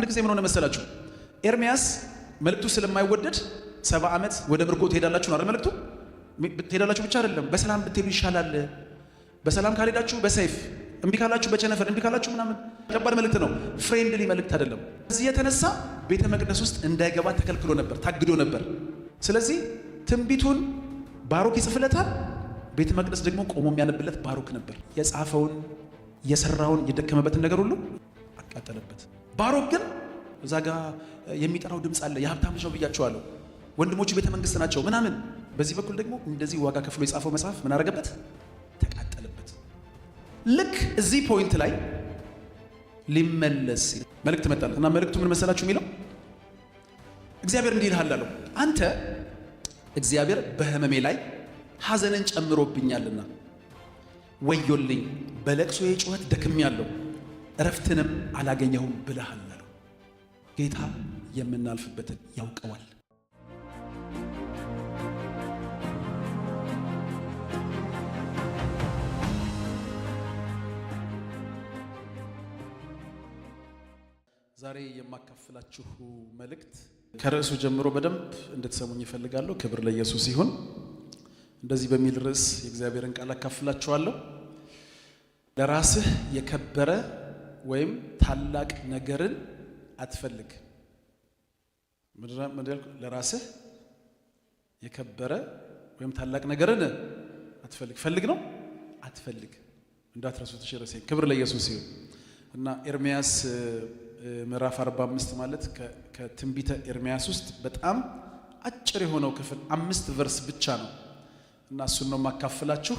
ጊዜ ምን ሆነ መሰላችሁ? ኤርሚያስ መልእክቱ ስለማይወደድ 70 ዓመት ወደ ምርኮ ትሄዳላችሁ ነው አይደል? መልእክቱ ትሄዳላችሁ ብቻ አይደለም፣ በሰላም ብትሄዱ ይሻላል። በሰላም ካልሄዳችሁ በሰይፍ፣ እምቢ ካላችሁ በቸነፈር፣ እምቢ ካላችሁ ምናምን። ከባድ መልእክት ነው፣ ፍሬንድሊ መልእክት አይደለም። እዚህ የተነሳ ቤተ መቅደስ ውስጥ እንዳይገባ ተከልክሎ ነበር፣ ታግዶ ነበር። ስለዚህ ትንቢቱን ባሮክ ይጽፍለታል፣ ቤተ መቅደስ ደግሞ ቆሞ የሚያነብለት ባሮክ ነበር። የጻፈውን የሰራውን የደከመበትን ነገር ሁሉ አቃጠለበት። ባሮክ ግን እዛ ጋር የሚጠራው ድምፅ አለ። የሀብታም ልጅ ነው ብያቸዋለሁ። ወንድሞቹ ቤተ መንግስት ናቸው ምናምን። በዚህ በኩል ደግሞ እንደዚህ ዋጋ ከፍሎ የጻፈው መጽሐፍ ምን አደረገበት? ተቃጠለበት። ልክ እዚህ ፖይንት ላይ ሊመለስ መልእክት መጣለት እና መልእክቱ ምን መሰላችሁ የሚለው? እግዚአብሔር እንዲህ ይልሃል አለው፣ አንተ እግዚአብሔር በህመሜ ላይ ሐዘንን ጨምሮብኛልና ወዮልኝ፣ በለቅሶዬ ጩኸት ደክሜያለሁ፣ እረፍትንም አላገኘሁም ብለሃል አለው። ጌታ የምናልፍበትን ያውቀዋል። ዛሬ የማካፍላችሁ መልእክት ከርዕሱ ጀምሮ በደንብ እንድትሰሙኝ ይፈልጋለሁ። ክብር ለኢየሱስ ይሁን። እንደዚህ በሚል ርዕስ የእግዚአብሔርን ቃል አካፍላችኋለሁ። ለራስህ የከበረ ወይም ታላቅ ነገርን አትፈልግ። ለራስህ የከበረ ወይም ታላቅ ነገርን አትፈልግ። ፈልግ ነው አትፈልግ። እንዳትረሱት ርዕሴ። ክብር ለኢየሱስ ይሁን እና ኤርሚያስ ምዕራፍ 45 ማለት ከትንቢተ ኤርሚያስ ውስጥ በጣም አጭር የሆነው ክፍል 5 ቨርስ ብቻ ነው እና እሱን ነው ማካፈላችሁ።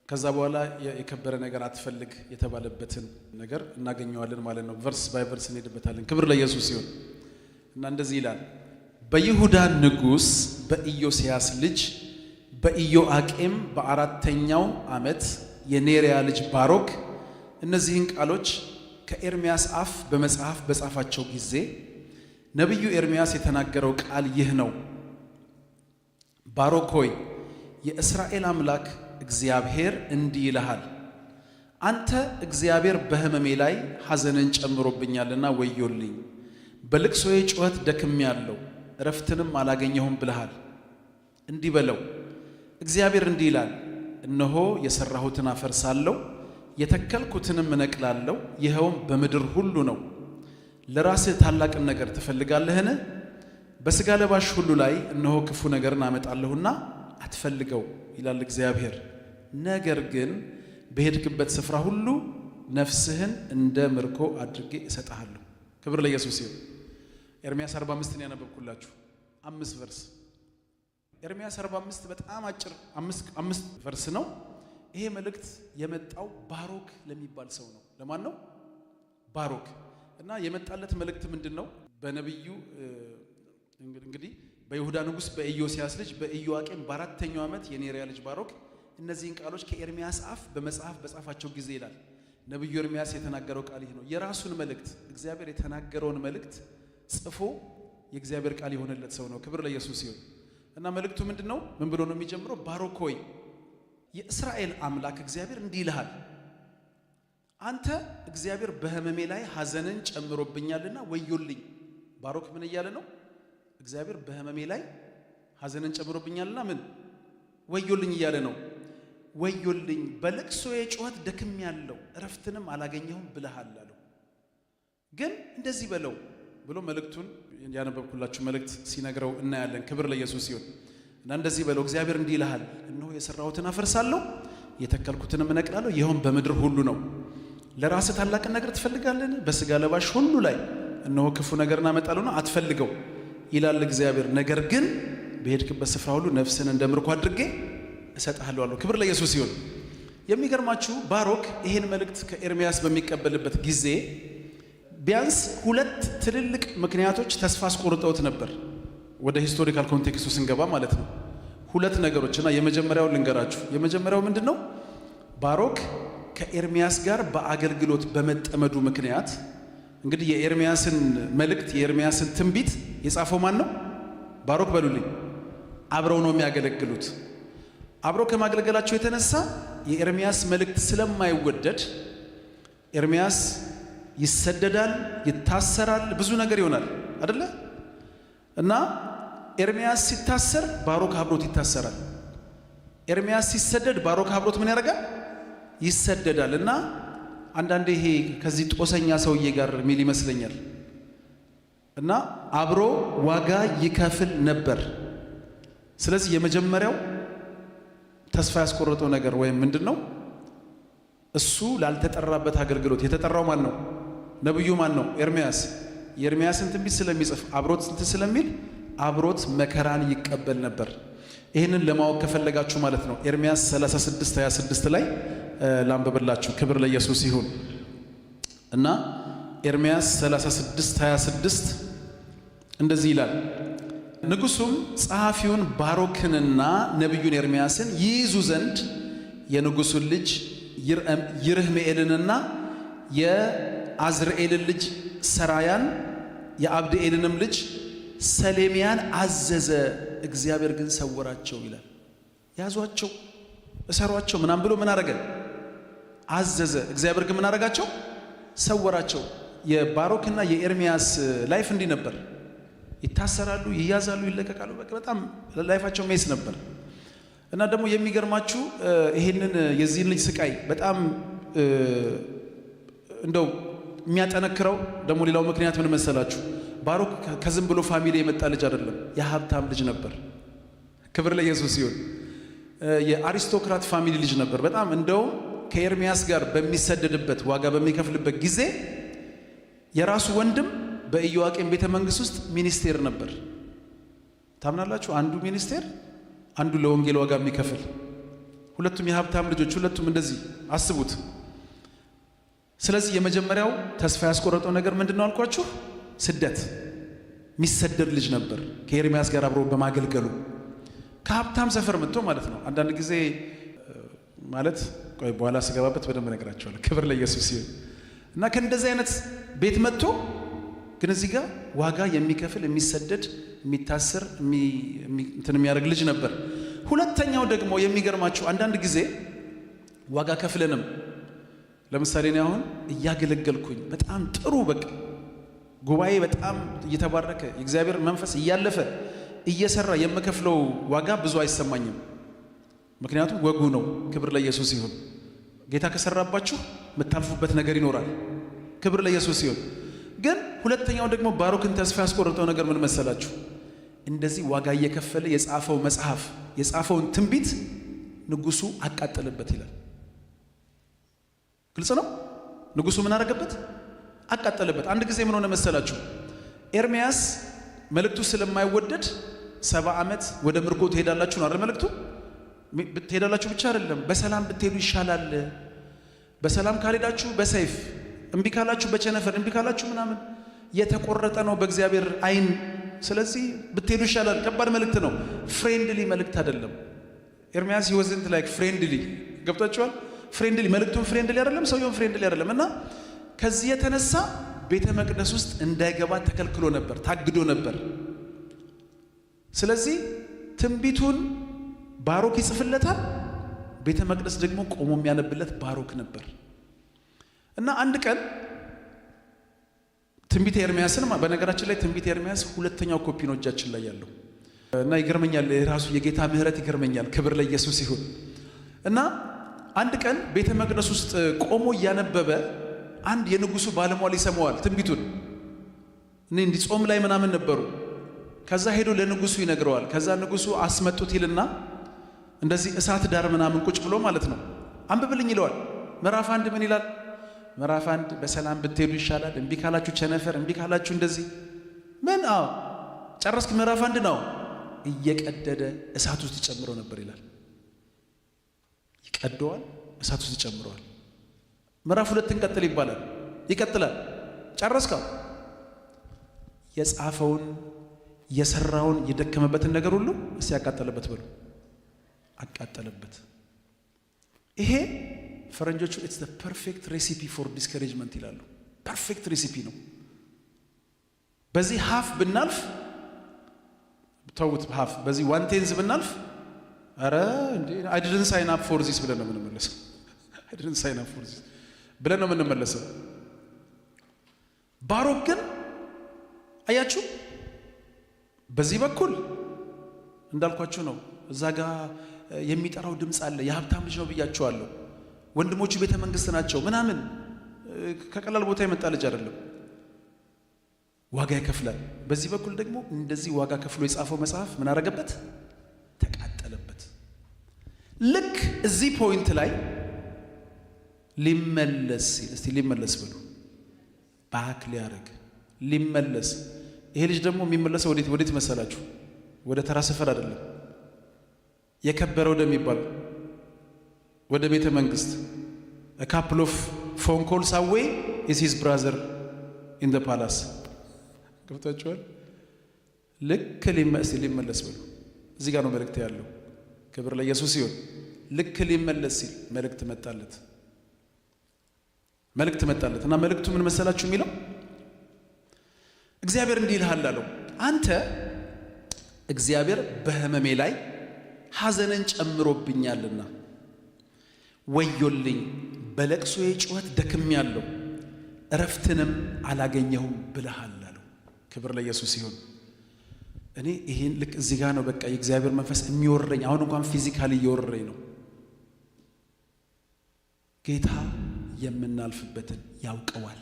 ከዛ በኋላ የከበረ ነገር አትፈልግ የተባለበትን ነገር እናገኘዋለን ማለት ነው። ቨርስ ባይ ቨርስ እንሄድበታለን። ክብር ለኢየሱስ ይሁን እና እንደዚህ ይላል። በይሁዳ ንጉሥ በኢዮስያስ ልጅ በኢዮአቄም በ4ኛው ዓመት የኔሪያ ልጅ ባሮክ እነዚህን ቃሎች ከኤርሚያስ አፍ በመጽሐፍ በጻፋቸው ጊዜ ነቢዩ ኤርሚያስ የተናገረው ቃል ይህ ነው። ባሮክ ሆይ የእስራኤል አምላክ እግዚአብሔር እንዲህ ይልሃል፣ አንተ እግዚአብሔር በሕመሜ ላይ ሐዘንን ጨምሮብኛልና ወዮልኝ፣ በልቅሶዬ ጩኸት ደክሜያለሁ፣ እረፍትንም አላገኘሁም ብለሃል። እንዲህ በለው፣ እግዚአብሔር እንዲህ ይላል፣ እነሆ የሠራሁትን አፈርሳለሁ፣ የተከልኩትንም እነቅላለሁ፣ ይኸውም በምድር ሁሉ ነው። ለራስህ ታላቅን ነገር ትፈልጋለህን? በሥጋ ለባሽ ሁሉ ላይ እነሆ ክፉ ነገርን አመጣለሁና አትፈልገው ይላል እግዚአብሔር። ነገር ግን በሄድክበት ስፍራ ሁሉ ነፍስህን እንደ ምርኮ አድርጌ እሰጥሃለሁ። ክብር ለኢየሱስ ይሁን። ኤርሚያስ 45ን ያነበብኩላችሁ 5 ቨርስ። ኤርሚያስ 45 በጣም አጭር 5 ቨርስ ነው። ይሄ መልእክት የመጣው ባሮክ ለሚባል ሰው ነው። ለማን ነው? ባሮክ። እና የመጣለት መልእክት ምንድነው? በነብዩ እንግዲህ በይሁዳ ንጉሥ በኢዮስያስ ልጅ በኢዮአቄም በ4ኛው ዓመት የኔሪያ ልጅ ባሮክ እነዚህን ቃሎች ከኤርሚያስ አፍ በመጽሐፍ በጻፋቸው ጊዜ ይላል። ነብዩ ኤርሚያስ የተናገረው ቃል ይህ ነው። የራሱን መልእክት እግዚአብሔር የተናገረውን መልእክት ጽፎ የእግዚአብሔር ቃል የሆነለት ሰው ነው። ክብር ለኢየሱስ ይሁን። እና መልእክቱ ምንድነው? ምን ብሎ ነው የሚጀምረው? ባሮክ ሆይ የእስራኤል አምላክ እግዚአብሔር እንዲህ ይልሃል፣ አንተ እግዚአብሔር በሕመሜ ላይ ሐዘንን ጨምሮብኛልና ወዮልኝ። ባሮክ ምን እያለ ነው? እግዚአብሔር በሕመሜ ላይ ሐዘንን ጨምሮብኛልና ምን ወዮልኝ እያለ ነው። ወዮልኝ፣ በልቅሶዬ ጩኸት ደክሜያለሁ፣ እረፍትንም አላገኘሁም ብለሃል አለው። ግን እንደዚህ በለው ብሎ መልእክቱን ያነበብኩላችሁ መልእክት ሲነግረው እናያለን። ክብር ለኢየሱስ ይሁን። እና እንደዚህ በለው፣ እግዚአብሔር እንዲህ ይልሃል፣ እነሆ የሠራሁትን አፈርሳለሁ፣ የተከልኩትንም እነቅላለሁ፣ ይኸውም በምድር ሁሉ ነው። ለራስህ ታላቅን ነገር ትፈልጋለህን? በሥጋ ለባሽ ሁሉ ላይ እነሆ ክፉ ነገርን አመጣለሁና አትፈልገው ይላል እግዚአብሔር። ነገር ግን በሄድክበት ስፍራ ሁሉ ነፍስን እንደ ምርኮ አድርጌ እሰጥሃለሁ አለው። ክብር ለኢየሱስ ይሁን። የሚገርማችሁ ባሮክ ይሄን መልእክት ከኤርሚያስ በሚቀበልበት ጊዜ ቢያንስ 2 ትልልቅ ምክንያቶች ተስፋ አስቆርጠውት ነበር። ወደ ሂስቶሪካል ኮንቴክስቱ ስንገባ ማለት ነው 2 ነገሮችና የመጀመሪያውን ልንገራችሁ። የመጀመሪያው ምንድነው? ባሮክ ከኤርሚያስ ጋር በአገልግሎት በመጠመዱ ምክንያት እንግዲህ የኤርሚያስን መልእክት የኤርሚያስን ትንቢት የጻፈው ማን ነው? ባሮክ በሉልኝ። አብረው ነው የሚያገለግሉት። አብረው ከማገልገላቸው የተነሳ የኤርሚያስ መልእክት ስለማይወደድ ኤርሚያስ ይሰደዳል፣ ይታሰራል፣ ብዙ ነገር ይሆናል አይደለ? እና ኤርምያስ ሲታሰር ባሮክ አብሮት ይታሰራል። ኤርምያስ ሲሰደድ ባሮክ አብሮት ምን ያደርጋል? ይሰደዳል። እና አንዳንዴ ይሄ ከዚህ ጦሰኛ ሰውዬ ጋር ሚል ይመስለኛል። እና አብሮ ዋጋ ይከፍል ነበር። ስለዚህ የመጀመሪያው ተስፋ ያስቆረጠው ነገር ወይም ምንድነው? እሱ ላልተጠራበት አገልግሎት የተጠራው ማን ነው? ነብዩ ማን ነው? ኤርምያስ። የኤርምያስን ትንቢት ስለሚጽፍ አብሮት እንትን ስለሚል አብሮት መከራን ይቀበል ነበር። ይህንን ለማወቅ ከፈለጋችሁ ማለት ነው ኤርምያስ 36:26 ላይ ላንብብላችሁ። ክብር ለኢየሱስ ይሁን። እና ኤርምያስ 36:26 እንደዚህ ይላል፣ ንጉሡም ጸሐፊውን ባሮክንና ነቢዩን ኤርምያስን ይይዙ ዘንድ የንጉሡን ልጅ ይርሕምኤልንና የአዝርኤልን ልጅ ሰራያን የአብድኤልንም ልጅ ሰሌምያን አዘዘ። እግዚአብሔር ግን ሰወራቸው ይላል። ያዟቸው፣ እሰሯቸው ምናምን ብሎ ምን አረገ? አዘዘ። እግዚአብሔር ግን ምን አረጋቸው? ሰወራቸው። የባሮክና የኤርምያስ ላይፍ እንዲህ ነበር። ይታሰራሉ፣ ይያዛሉ፣ ይለቀቃሉ። በጣም ላይፋቸው ሜስ ነበር። እና ደግሞ የሚገርማችሁ ይሄንን የዚህን ልጅ ስቃይ በጣም እንደው የሚያጠነክረው ደግሞ ሌላው ምክንያት ምን መሰላችሁ? ባሮክ ከዝም ብሎ ፋሚሊ የመጣ ልጅ አይደለም፣ የሀብታም ልጅ ነበር። ክብር ለኢየሱስ ይሁን። የአሪስቶክራት ፋሚሊ ልጅ ነበር። በጣም እንደውም ከኤርምያስ ጋር በሚሰደድበት ዋጋ በሚከፍልበት ጊዜ የራሱ ወንድም በኢዮአቄም ቤተ መንግስት ውስጥ ሚኒስቴር ነበር። ታምናላችሁ? አንዱ ሚኒስቴር፣ አንዱ ለወንጌል ዋጋ የሚከፍል፣ ሁለቱም የሀብታም ልጆች፣ ሁለቱም እንደዚህ አስቡት። ስለዚህ የመጀመሪያው ተስፋ ያስቆረጠው ነገር ምንድነው አልኳችሁ? ስደት። የሚሰደድ ልጅ ነበር ከኤርምያስ ጋር አብሮ በማገልገሉ ከሀብታም ሰፈር መጥቶ ማለት ነው። አንዳንድ ጊዜ ማለት ቆይ በኋላ ስገባበት በደንብ እነግራቸዋለሁ። ክብር ለኢየሱስ ይሁን። እና ከእንደዚህ አይነት ቤት መጥቶ ግን እዚህ ጋር ዋጋ የሚከፍል የሚሰደድ የሚታሰር እንትን የሚያደርግ ልጅ ነበር። ሁለተኛው ደግሞ የሚገርማችሁ አንዳንድ ጊዜ ዋጋ ከፍለንም ለምሳሌ እኔ አሁን እያገለገልኩኝ በጣም ጥሩ በቃ ጉባኤ በጣም እየተባረከ የእግዚአብሔር መንፈስ እያለፈ እየሰራ የምከፍለው ዋጋ ብዙ አይሰማኝም። ምክንያቱም ወጉ ነው። ክብር ለኢየሱስ ይሁን። ጌታ ከሰራባችሁ የምታልፉበት ነገር ይኖራል። ክብር ለኢየሱስ ይሁን። ግን ሁለተኛው ደግሞ ባሮክን ተስፋ ያስቆረጠው ነገር ምን መሰላችሁ? እንደዚህ ዋጋ እየከፈለ የጻፈው መጽሐፍ የጻፈውን ትንቢት ንጉሱ አቃጠለበት ይላል። ግልጽ ነው። ንጉሱ ምን አደረገበት? አቃጠለበት። አንድ ጊዜ ምን ሆነ መሰላችሁ? ኤርምያስ መልእክቱ ስለማይወደድ 70 ዓመት ወደ ምርኮ ትሄዳላችሁ ነው አይደል? መልእክቱ ትሄዳላችሁ ብቻ አይደለም፣ በሰላም ብትሄዱ ይሻላል። በሰላም ካልሄዳችሁ በሰይፍ፣ እምቢ ካላችሁ በቸነፈር፣ እምቢ ካላችሁ ምናምን የተቆረጠ ነው በእግዚአብሔር አይን። ስለዚህ ብትሄዱ ይሻላል። ከባድ መልእክት ነው። ፍሬንድሊ መልእክት አይደለም። ኤርምያስ ይወዝንት ላይክ ፍሬንድሊ ገብታችኋል? ፍሬንድሊ መልእክቱን ፍሬንድሊ አይደለም፣ ሰውየውን ፍሬንድሊ አይደለም። እና ከዚህ የተነሳ ቤተ መቅደስ ውስጥ እንዳይገባ ተከልክሎ ነበር፣ ታግዶ ነበር። ስለዚህ ትንቢቱን ባሮክ ይጽፍለታል፣ ቤተ መቅደስ ደግሞ ቆሞ የሚያነብለት ባሮክ ነበር። እና አንድ ቀን ትንቢተ ኤርምያስን በነገራችን ላይ ትንቢተ ኤርምያስ ሁለተኛው ኮፒ ነው እጃችን ላይ ያለው እና ይገርመኛል። የራሱ የጌታ ምሕረት ይገርመኛል። ክብር ለኢየሱስ ይሁን። እና አንድ ቀን ቤተ መቅደስ ውስጥ ቆሞ እያነበበ አንድ የንጉሱ ባለሟል ይሰማዋል ትንቢቱን። እኔ እንዲህ ጾም ላይ ምናምን ነበሩ። ከዛ ሄዶ ለንጉሱ ይነግረዋል። ከዛ ንጉሱ አስመጡት ይልና እንደዚህ እሳት ዳር ምናምን ቁጭ ብሎ ማለት ነው አንብብልኝ ይለዋል። ምዕራፍ 1 ምን ይላል? ምዕራፍ 1 በሰላም ብትሄዱ ይሻላል፣ እምቢ ካላችሁ ቸነፈር፣ እምቢ ካላችሁ እንደዚህ ምን ጨረስክ? ምዕራፍ 1 ነው። እየቀደደ እሳት ውስጥ ይጨምረው ነበር ይላል። ይቀደዋል፣ እሳት ውስጥ ይጨምረዋል። ምዕራፍ 2 እንቀጥል ይባላል። ይቀጥላል። ጨረስከው? የጻፈውን የሰራውን የደከመበትን ነገር ሁሉ እስቲ ያቃጠለበት በሉ። አቃጠለበት። ይሄ ፈረንጆቹ ኢትስ ዘ ፐርፌክት ሬሲፒ ፎር ዲስከሬጅመንት ይላሉ። ፐርፌክት ሬሲፒ ነው። በዚህ ሃፍ ብናልፍ ተውት፣ ሃፍ በዚህ 1/10 ብናልፍ አረ እንዴ አይ ዲድንት ሳይን አፕ ፎር ዚስ ብለን ነው የምንመለሰው። አይ ዲድንት ሳይን አፕ ፎር ዚስ ብለን ነው የምንመለሰው። ባሮክ ግን አያችሁ በዚህ በኩል እንዳልኳችሁ ነው። እዛ ጋር የሚጠራው ድምፅ አለ። የሀብታም ልጅ ነው ብያችኋለሁ። ወንድሞቹ ቤተ መንግስት ናቸው ምናምን። ከቀላል ቦታ የመጣ ልጅ አይደለም። ዋጋ ይከፍላል። በዚህ በኩል ደግሞ እንደዚህ ዋጋ ከፍሎ የጻፈው መጽሐፍ ምን አረገበት? ተቃጠለበት። ልክ እዚህ ፖይንት ላይ ሊመለስ ሲል እስቲ ሊመለስ ብሎ ባክ ሊያረግ ሊመለስ። ይሄ ልጅ ደግሞ የሚመለሰው ወዴት መሰላችሁ? ወደ ተራ ሰፈር አይደለም። የከበረ ወደሚባል ወደ ቤተ መንግስት a couple of phone calls away is his brother in the palace። ገብታችኋል? ልክ ሊመለስ ብሎ እዚህ ጋር ነው መልእክት ያለው። ክብር ለኢየሱስ ይሁን። ልክ ሊመለስ ሲል መልእክት መጣለት እና መልእክቱ ምን መሰላችሁ የሚለው? እግዚአብሔር እንዲህ ይልሃል አለው፣ አንተ እግዚአብሔር በህመሜ ላይ ሐዘንን ጨምሮብኛልና ወዮልኝ፣ በለቅሶዬ ጩኸት ደክሜያለሁ፣ እረፍትንም አላገኘሁም ብለሃል አለው። ክብር ለኢየሱስ ይሁን። እኔ ይሄን ልክ እዚህ ጋር ነው በቃ የእግዚአብሔር መንፈስ የሚወረኝ። አሁን እንኳን ፊዚካሊ እየወረኝ ነው። ጌታ የምናልፍበትን ያውቀዋል።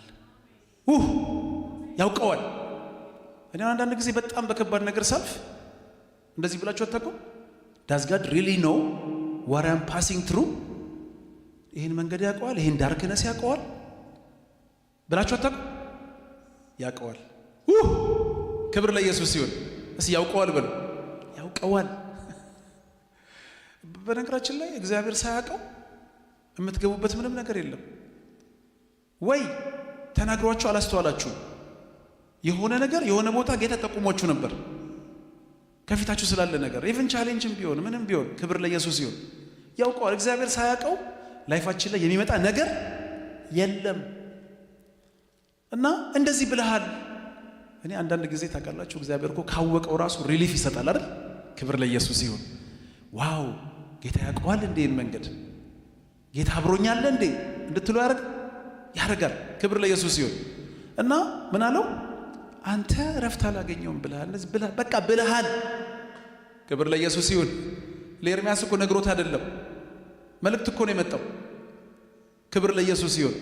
ያውቀዋል። እኔ አንዳንድ ጊዜ በጣም በከባድ ነገር ሳልፍ እንደዚህ ብላችሁ አታውቁም? Does God really know what I'm passing through? ይሄን መንገድ ያውቀዋል፣ ይሄን ዳርክነስ ያውቀዋል ብላችሁ አታውቁም? ያውቀዋል። ክብር ለኢየሱስ ይሁን። እስኪ ያውቀዋል በሉ። ያውቀዋል። በነገራችን ላይ እግዚአብሔር ሳያውቀው የምትገቡበት ምንም ነገር የለም። ወይ ተናግሯችሁ አላስተዋላችሁ፣ የሆነ ነገር የሆነ ቦታ ጌታ ጠቁሟችሁ ነበር ከፊታችሁ ስላለ ነገር፣ ኢቭን ቻሌንጅም ቢሆን ምንም ቢሆን። ክብር ለኢየሱስ ይሁን። ያውቀዋል። እግዚአብሔር ሳያውቀው ላይፋችን ላይ የሚመጣ ነገር የለም። እና እንደዚህ ብለሃል። እኔ አንዳንድ ጊዜ ታውቃላችሁ እግዚአብሔር እኮ ካወቀው ራሱ ሪሊፍ ይሰጣል አይደል? ክብር ለኢየሱስ ይሁን። ዋው ጌታ ያውቀዋል እንዴ መንገድ፣ ጌታ አብሮኛል እንዴ እንድትሉ ያደርጋል። ክብር ለኢየሱስ ይሁን። እና ምን አለው? አንተ ረፍት አላገኘውም ብለሃል። በቃ ብለሃል። ክብር ለኢየሱስ ይሁን። ለኤርምያስ እኮ ነግሮት አይደለም፣ መልእክት እኮ ነው የመጣው። ክብር ለኢየሱስ ይሁን።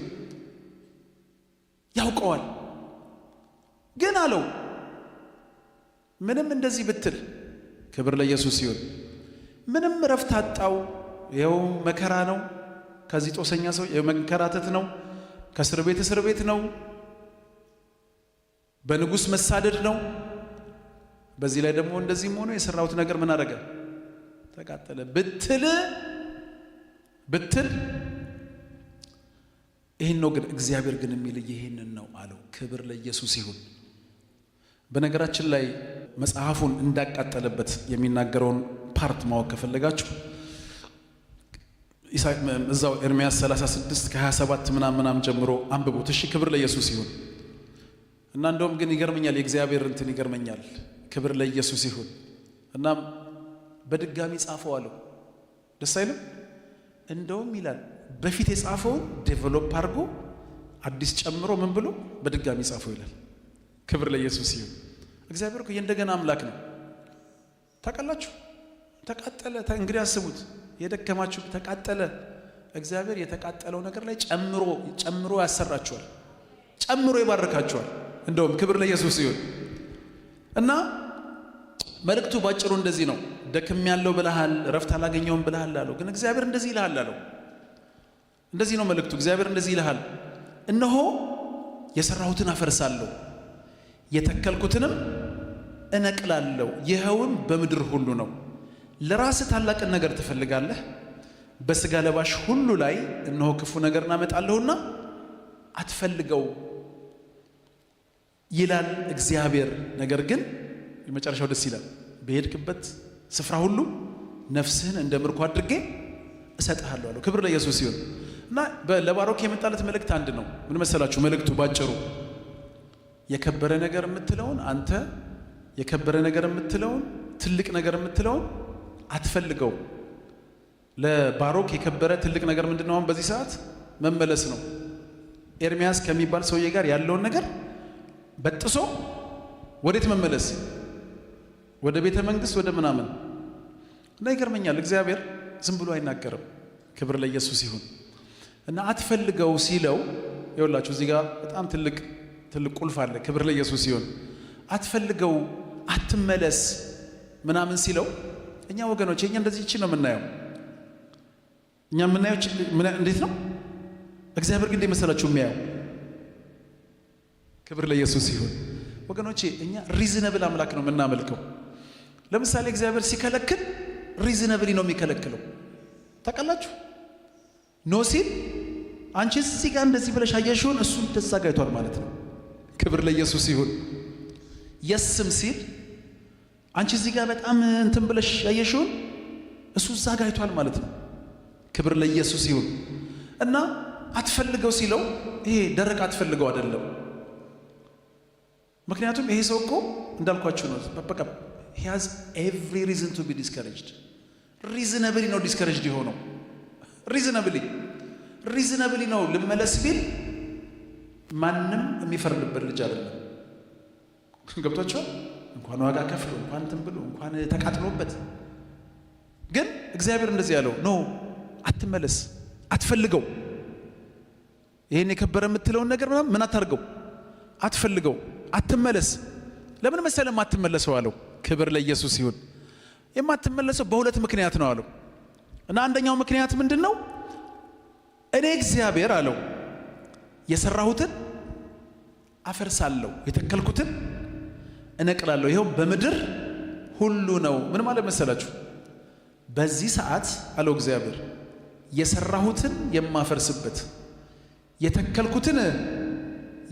ያውቀዋል። ግን አለው ምንም እንደዚህ ብትል፣ ክብር ለኢየሱስ ይሁን፣ ምንም ረፍት አጣው። ይኸው መከራ ነው። ከዚህ ጦሰኛ ሰው የመንከራተት ነው። ከእስር ቤት ነው። በንጉሥ መሳደድ ነው። በዚህ ላይ ደግሞ እንደዚህም ሆኖ የሰራሁት ነገር ምን አደረገ? ተቃጠለ ብትል ይህን ነው። ግን እግዚአብሔር ግን የሚል ይህንን ነው አለው። ክብር ለኢየሱስ ይሁን። በነገራችን ላይ መጽሐፉን እንዳቃጠለበት የሚናገረውን ፓርት ማወቅ ከፈለጋችሁ እዛው ኤርምያስ 36 ከ27 ምናምን ጀምሮ አንብቡት። እሺ፣ ክብር ለኢየሱስ ይሁን። እና እንደውም ግን ይገርመኛል፣ የእግዚአብሔር እንትን ይገርመኛል። ክብር ለኢየሱስ ይሁን። እና በድጋሚ ጻፈው አለው። ደስ አይልም? እንደውም ይላል በፊት የጻፈውን ዴቨሎፕ አድርጎ አዲስ ጨምሮ ምን ብሎ በድጋሚ ጻፈው ይላል። ክብር ለኢየሱስ ይሁን። እግዚአብሔር እኮ የእንደገና አምላክ ነው። ታውቃላችሁ? ተቃጠለ። እንግዲህ አስቡት፣ የደከማችሁ ተቃጠለ። እግዚአብሔር የተቃጠለው ነገር ላይ ጨምሮ ያሰራችኋል፣ ጨምሮ ይባርካችኋል። እንደውም ክብር ለኢየሱስ ይሁን። እና መልእክቱ ባጭሩ እንደዚህ ነው። ደክም ያለው ብለሃል፣ ረፍት አላገኘውም ብለሃል አለው። ግን እግዚአብሔር እንደዚህ ይልሃል አለው። እንደዚህ ነው መልእክቱ። እግዚአብሔር እንደዚህ ይልሃል፣ እነሆ የሰራሁትን አፈርሳለሁ፣ የተከልኩትንም እነቅላለሁ፣ ይኸውም በምድር ሁሉ ነው። ለራስህ ታላቅን ነገር ትፈልጋለህ፣ በሥጋ ለባሽ ሁሉ ላይ እነሆ ክፉ ነገር እናመጣለሁና አትፈልገው ይላል እግዚአብሔር። ነገር ግን የመጨረሻው ደስ ይላል፣ በሄድክበት ስፍራ ሁሉ ነፍስህን እንደ ምርኮ አድርጌ እሰጥሃለሁ አለው። ክብር ለኢየሱስ ይሁን። እና ለባሮክ የመጣለት መልእክት አንድ ነው። ምን መሰላችሁ መልእክቱ ባጭሩ? የከበረ ነገር የምትለውን አንተ የከበረ ነገር የምትለውን ትልቅ ነገር የምትለውን አትፈልገው። ለባሮክ የከበረ ትልቅ ነገር ምንድነው? በዚህ ሰዓት መመለስ ነው። ኤርምያስ ከሚባል ሰውዬ ጋር ያለውን ነገር በጥሶ ወዴት መመለስ? ወደ ቤተ መንግስት ወደ ምናምን። እና ይገርመኛል እግዚአብሔር ዝም ብሎ አይናገርም። ክብር ለኢየሱስ ይሁን። እና አትፈልገው ሲለው ይኸውላችሁ እዚህ ጋር በጣም ትልቅ ቁልፍ አለ። ክብር ለኢየሱስ ይሁን። አትፈልገው አትመለስ ምናምን ሲለው እኛ ወገኖች እኛ እንደዚህ እቺ ነው የምናየው። እኛ የምናየው እንዴት ነው? እግዚአብሔር ግን እንደመሰላችሁ የሚያየው። ክብር ለኢየሱስ ይሁን ወገኖቼ። እኛ ሪዝነብል አምላክ ነው የምናመልከው። ለምሳሌ እግዚአብሔር ሲከለክል ሪዝነብሊ ነው የሚከለክለው። ታውቃላችሁ? ኖ ሲል አንቺ እዚህ ጋር እንደዚህ ብለሽ አየሽውን እሱ እንደዛ ጋይቷል ማለት ነው። ክብር ለኢየሱስ ይሁን። የስም ሲል አንቺ እዚህ ጋር በጣም እንትን ብለሽ አየሽውን እሱ እዛ ጋይቷል ማለት ነው። ክብር ለኢየሱስ ይሁን። እና አትፈልገው ሲለው ይሄ ደረቅ አትፈልገው አይደለም። ምክንያቱም ይሄ ሰው እኮ እንዳልኳችሁ ነው። በቃ he has every reason to be discouraged. reasonably ነው discouraged የሆነው። reasonably ነው ልመለስ ቢል ማንም የሚፈርድበት ልጅ አይደለም። ገብቷችኋል? እንኳን ዋጋ ከፍሎ እንኳን እንትን ብሎ እንኳን ተቃጥሎበት። ግን እግዚአብሔር እንደዚህ ያለው ኖ አትመለስ፣ አትፈልገው። ይሄን የከበረ የምትለውን ነገር ምን አታርገው፣ አትፈልገው፣ አትመለስ። ለምን መሰለ የማትመለሰው አለው። ክብር ለኢየሱስ ይሁን። የማትመለሰው በሁለት ምክንያት ነው አለው። እና አንደኛው ምክንያት ምንድነው? እኔ እግዚአብሔር አለው የሰራሁትን አፈርሳለሁ፣ የተከልኩትን እነቅላለሁ። ይሄው በምድር ሁሉ ነው። ምን ማለት መሰላችሁ? በዚህ ሰዓት አለው እግዚአብሔር የሰራሁትን የማፈርስበት የተከልኩትን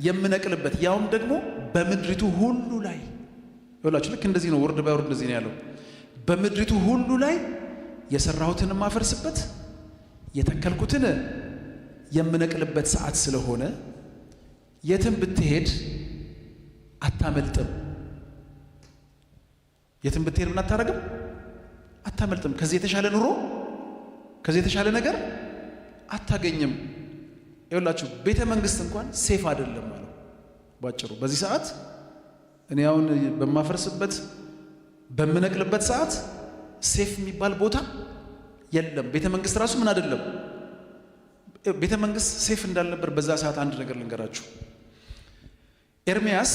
የምነቅልበት ያውም ደግሞ በምድሪቱ ሁሉ ላይ ይኸውላችሁ። ልክ እንደዚህ ነው። ወርድ ባይ ወርድ እንደዚህ ነው ያለው። በምድሪቱ ሁሉ ላይ የሰራሁትን የማፈርስበት የተከልኩትን የምነቅልበት ሰዓት ስለሆነ የትም ብትሄድ አታመልጥም። የትም ብትሄድ ምን አታረግም? አታመልጥም። ከዚህ የተሻለ ኑሮ ከዚህ የተሻለ ነገር አታገኝም። ይኸውላችሁ ቤተ መንግስት እንኳን ሴፍ አይደለም ማለት ባጭሩ። በዚህ ሰዓት እኔ አሁን በማፈርስበት በምነቅልበት ሰዓት ሴፍ የሚባል ቦታ የለም። ቤተ መንግስት ራሱ ምን አይደለም። ቤተ መንግስት ሴፍ እንዳልነበር በዛ ሰዓት አንድ ነገር ልንገራችሁ። ኤርሚያስ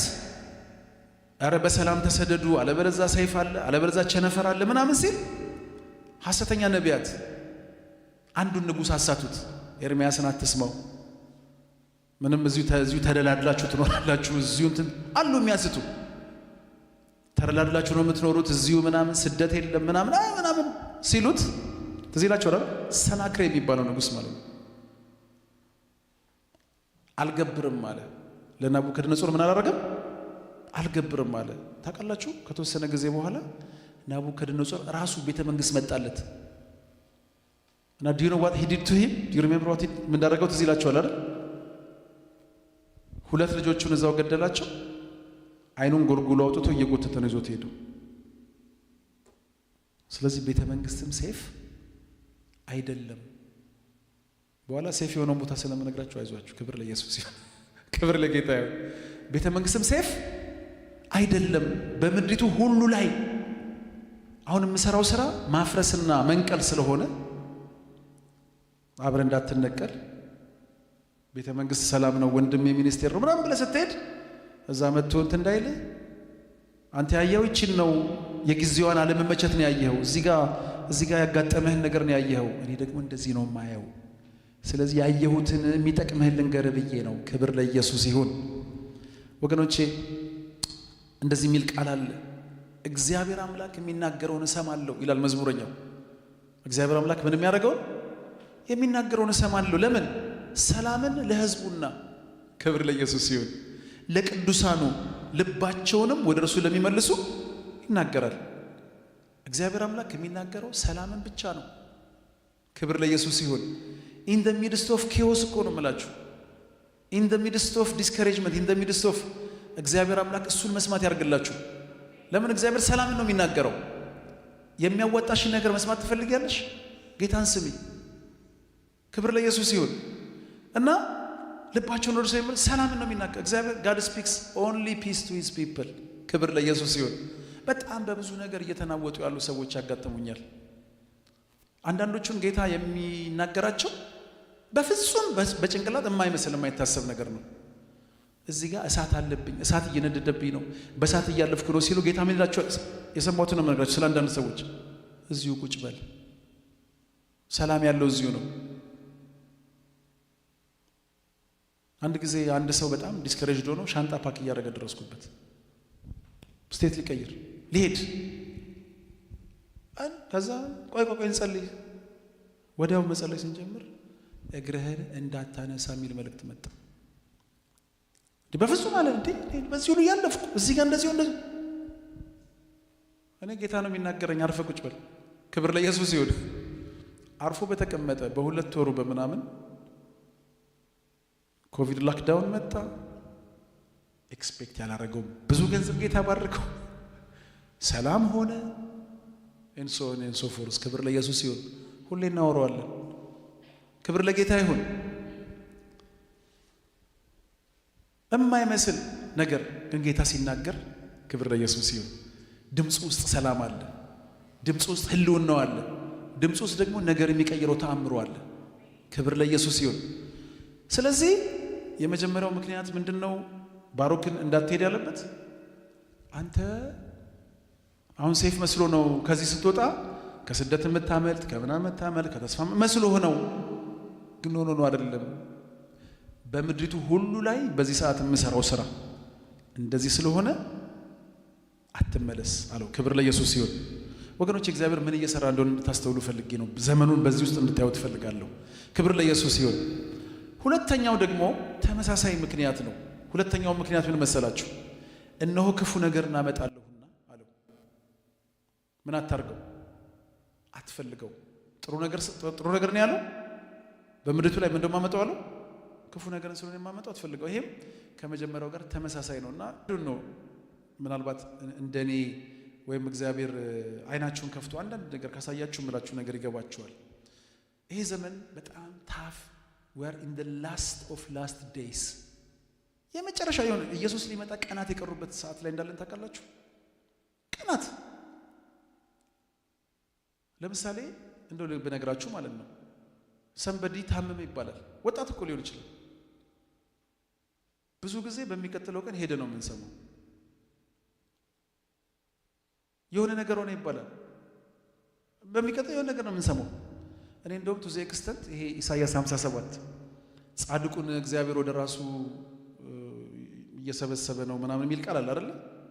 አረ በሰላም ተሰደዱ፣ አለበለዛ ሰይፍ አለ፣ አለበለዛ ቸነፈር አለ ምናምን ሲል ሐሰተኛ ነቢያት አንዱን ንጉሥ አሳቱት። ኤርሚያስን አትስማው፣ ምንም እዚሁ ተደላድላችሁ ትኖራላችሁ፣ እዚሁ እንትን አሉ የሚያስቱ። ተደላድላችሁ ነው የምትኖሩት እዚሁ ምናምን ስደት የለም ምናምን ሲሉት ትዝ ይላችኋል አይደል? ሰናክሬ የሚባለው ንጉሥ ማለት ነው። አልገብርም አለ ለናቡከደነጾር። ምን አላረገም? አልገብርም አለ። ታውቃላችሁ ከተወሰነ ጊዜ በኋላ ናቡከደነጾር ራሱ ቤተ መንግስት መጣለት እና do you know what he did to him? do you remember what ምን እንዳደረገው ትዝ ይላችኋል አይደል? ሁለት ልጆቹን እዛው ገደላቸው። አይኑን ጎልጉሎ አውጥቶ እየጎተተ ነው ይዞት ሄዱ። ስለዚህ ቤተ መንግስትም ሴፍ አይደለም። በኋላ ሴፍ የሆነው ቦታ ስለምነግራችሁ አይዟችሁ። ክብር ለኢየሱስ ይሁን። ክብር ለጌታ ይሁን። ቤተ መንግስትም ሴፍ አይደለም። በምድሪቱ ሁሉ ላይ አሁን የምሰራው ስራ ማፍረስና መንቀል ስለሆነ አብረን እንዳትነቀል። ቤተ መንግስት ሰላም ነው ወንድም የሚኒስቴር ነው ምናምን ብለህ ስትሄድ እዛ መጥቶ እንትን እንዳይል አንተ ያየኸው ይችን ነው የጊዜዋን አለመመቸት ነው ያየኸው። እዚህ ጋር ያጋጠመህን ነገር ነው ያየኸው። እኔ ደግሞ እንደዚህ ነው የማየው። ስለዚህ ያየሁትን የሚጠቅምህን ልንገርህ ብዬ ነው። ክብር ለኢየሱስ ይሁን ወገኖቼ። እንደዚህ የሚል ቃል አለ። እግዚአብሔር አምላክ የሚናገረውን እሰማለሁ ይላል መዝሙረኛው። እግዚአብሔር አምላክ ምን የሚያደርገው? የሚናገረውን እሰማለሁ። ለምን? ሰላምን ለሕዝቡና ክብር ለኢየሱስ ይሁን ለቅዱሳኑ ልባቸውንም ወደ እርሱ ለሚመልሱ ይናገራል። እግዚአብሔር አምላክ የሚናገረው ሰላምን ብቻ ነው። ክብር ለኢየሱስ ይሁን። ኢን ዘ ሚድስት ኦፍ ኬዎስ እኮ ነው የምላችሁ። ኢን ዘ ሚድስት ኦፍ ዲስከሬጅመንት፣ ኢን ዘ ሚድስት ኦፍ እግዚአብሔር አምላክ እሱን መስማት ያርግላችሁ። ለምን? እግዚአብሔር ሰላምን ነው የሚናገረው። የሚያወጣሽን ነገር መስማት ትፈልጊያለሽ? ጌታን ስሚ። ክብር ለኢየሱስ ይሁን። እና ልባቸውን ወደ ሰው ሰላም ነው የሚናገር እግዚአብሔር። God speaks only peace to his people። ክብር ለኢየሱስ ይሁን። በጣም በብዙ ነገር እየተናወጡ ያሉ ሰዎች ያጋጥሙኛል። አንዳንዶቹን ጌታ የሚናገራቸው በፍጹም በጭንቅላት የማይመስል የማይታሰብ ነገር ነው። እዚህ ጋር እሳት አለብኝ፣ እሳት እየነደደብኝ ነው፣ በእሳት እያለፍኩ ነው ሲሉ ጌታ ምን ይላቸው? የሰማሁትን ነው የምነግራችሁ። ስለ አንዳንድ ሰዎች እዚሁ ቁጭ በል፣ ሰላም ያለው እዚሁ ነው። አንድ ጊዜ አንድ ሰው በጣም ዲስከሬጅድ ሆኖ ሻንጣ ፓክ እያደረገ ደረስኩበት። ስቴት ሊቀይር ሊሄድ ከዛ ቆይ እንጸልይ። ወዲያው መጸለይ ስንጀምር እግርህን እንዳታነሳ የሚል መልእክት መጣ። በፍጹም አለ እንዴ በዚህ ሁሉ ያለፍኩ እዚህ ጋር እንደዚህ እኔ ጌታ ነው የሚናገረኝ፣ አርፈህ ቁጭ በል። ክብር ለኢየሱስ ይሁን። አርፎ በተቀመጠ በሁለት ወሩ በምናምን ኮቪድ ላክዳውን መጣ። ኤክስፔክት ያላረገው ብዙ ገንዘብ ጌታ ባረከው፣ ሰላም ሆነ። እንሶ ፎርስ ክብር ለኢየሱስ ይሁን። ሁሌ እናወራዋለን። ክብር ለጌታ ይሁን። የማይመስል ነገር ግን ጌታ ሲናገር ክብር ለኢየሱስ ይሁን። ድምፁ ውስጥ ሰላም አለ፣ ድምፁ ውስጥ ህልውናው አለ፣ ድምፁ ውስጥ ደግሞ ነገር የሚቀይረው ተአምሮ አለ። ክብር ለኢየሱስ ይሁን። ስለዚህ የመጀመሪያው ምክንያት ምንድነው? ባሮክን እንዳትሄድ ያለበት አንተ አሁን ሴፍ መስሎ ነው ከዚህ ስትወጣ ከስደት የምታመልጥ ከምናምን የምታመልጥ ከተስፋ መስሎ ሆነው ግን ሆኖ ነው አይደለም። በምድሪቱ ሁሉ ላይ በዚህ ሰዓት የምሰራው ስራ እንደዚህ ስለሆነ አትመለስ አለው። ክብር ለኢየሱስ ይሁን። ወገኖች እግዚአብሔር ምን እየሰራ እንደሆነ እንድታስተውሉ ፈልጌ ነው። ዘመኑን በዚህ ውስጥ እንድታዩት ፈልጋለሁ። ክብር ለኢየሱስ ይሁን። ሁለተኛው ደግሞ ተመሳሳይ ምክንያት ነው። ሁለተኛው ምክንያት ምን መሰላችሁ? እነሆ ክፉ ነገር እናመጣለሁና አለው። ምን አታርገው? አትፈልገው። ጥሩ ነገር ነው ያለው። በምድሪቱ ላይ ምን እንደማመጣው አለው? ክፉ ነገር ስለሆነ የማመጣው አትፈልገው። ይሄም ከመጀመሪያው ጋር ተመሳሳይ ነውና ነው። ምናልባት እንደኔ ወይም እግዚአብሔር አይናችሁን ከፍቶ አንዳንድ ነገር ካሳያችሁ ምላችሁ ነገር ይገባችኋል። ይሄ ዘመን በጣም ታፍ we are in the last of last days። የመጨረሻ የሆነ ኢየሱስ ሊመጣ ቀናት የቀሩበት ሰዓት ላይ እንዳለን ታውቃላችሁ። ቀናት ለምሳሌ እንደው በነገራችሁ ማለት ነው። ሰንበዲ ታመመ ይባላል። ወጣት እኮ ሊሆን ይችላል። ብዙ ጊዜ በሚቀጥለው ቀን ሄደ ነው የምንሰማው። የሆነ ነገር ሆነ ይባላል። በሚቀጥለው የሆነ ነገር ነው የምንሰማው። እኔ እንደውም ቱ ዘ ኤክስተንት ይሄ ኢሳይያስ 57 ጻድቁን እግዚአብሔር ወደ ራሱ እየሰበሰበ ነው ምናምን የሚል ቃል አለ አይደል?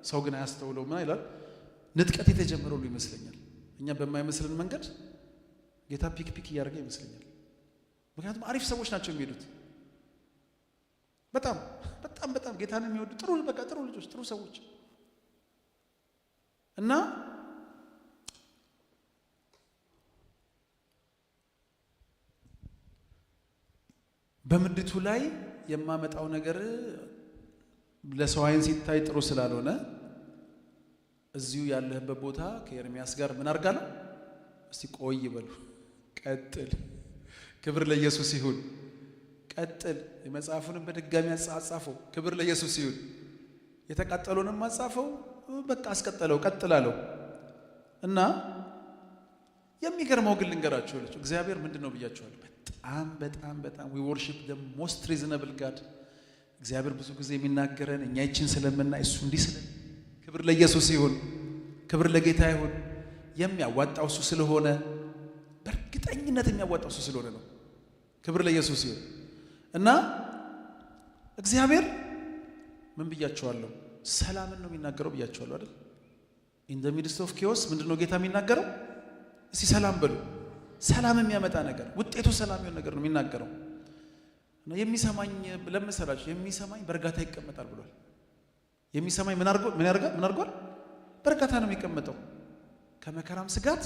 ሰው ግን አያስተውለው ምን ይላል? ንጥቀት የተጀመረው ይመስለኛል። እኛ በማይመስልን መንገድ ጌታ ፒክ እያደረገ ይመስለኛል። ምክንያቱም አሪፍ ሰዎች ናቸው የሚሄዱት። በጣም ጌታን የሚወዱ ጥሩ ልጆች፣ ጥሩ ሰዎች እና በምድሪቱ ላይ የማመጣው ነገር ለሰው አይን ሲታይ ጥሩ ስላልሆነ እዚሁ ያለህበት ቦታ ከኤርሚያስ ጋር ምን አድርጋለሁ? እስቲ ቆይ በሉ። ቀጥል። ክብር ለኢየሱስ ይሁን። ቀጥል። የመጽሐፉንም በድጋሚ አጻፈው። ክብር ለኢየሱስ ይሁን። የተቃጠሉንም አጻፈው። በቃ አስቀጠለው፣ ቀጥላለው እና የሚገርመው ግን ልንገራችሁ ልጅ እግዚአብሔር ምንድነው ብያችኋል። በጣም we worship the most reasonable God። እግዚአብሔር ብዙ ጊዜ የሚናገረን እኛ ይችን ስለምናይ እሱ እንዲህ ስለ ክብር ለኢየሱስ ይሁን። ክብር ለጌታ ይሁን። የሚያዋጣው እሱ ስለሆነ በእርግጠኝነት የሚያዋጣው እሱ ስለሆነ ነው። ክብር ለኢየሱስ ይሁን እና እግዚአብሔር ምን ብያችኋለሁ? ሰላምን ነው የሚናገረው ብያችኋለሁ አይደል? in the midst of chaos ምንድነው ጌታ የሚናገረው? እስቲ ሰላም በሉ። ሰላም የሚያመጣ ነገር ውጤቱ ሰላም የሆነ ነገር ነው የሚናገረው። እና የሚሰማኝ ለምሳሌ የሚሰማኝ በእርጋታ ይቀመጣል ብሏል። የሚሰማኝ ምን አድርጓል? በእርጋታ ነው የሚቀመጠው፣ ከመከራም ስጋት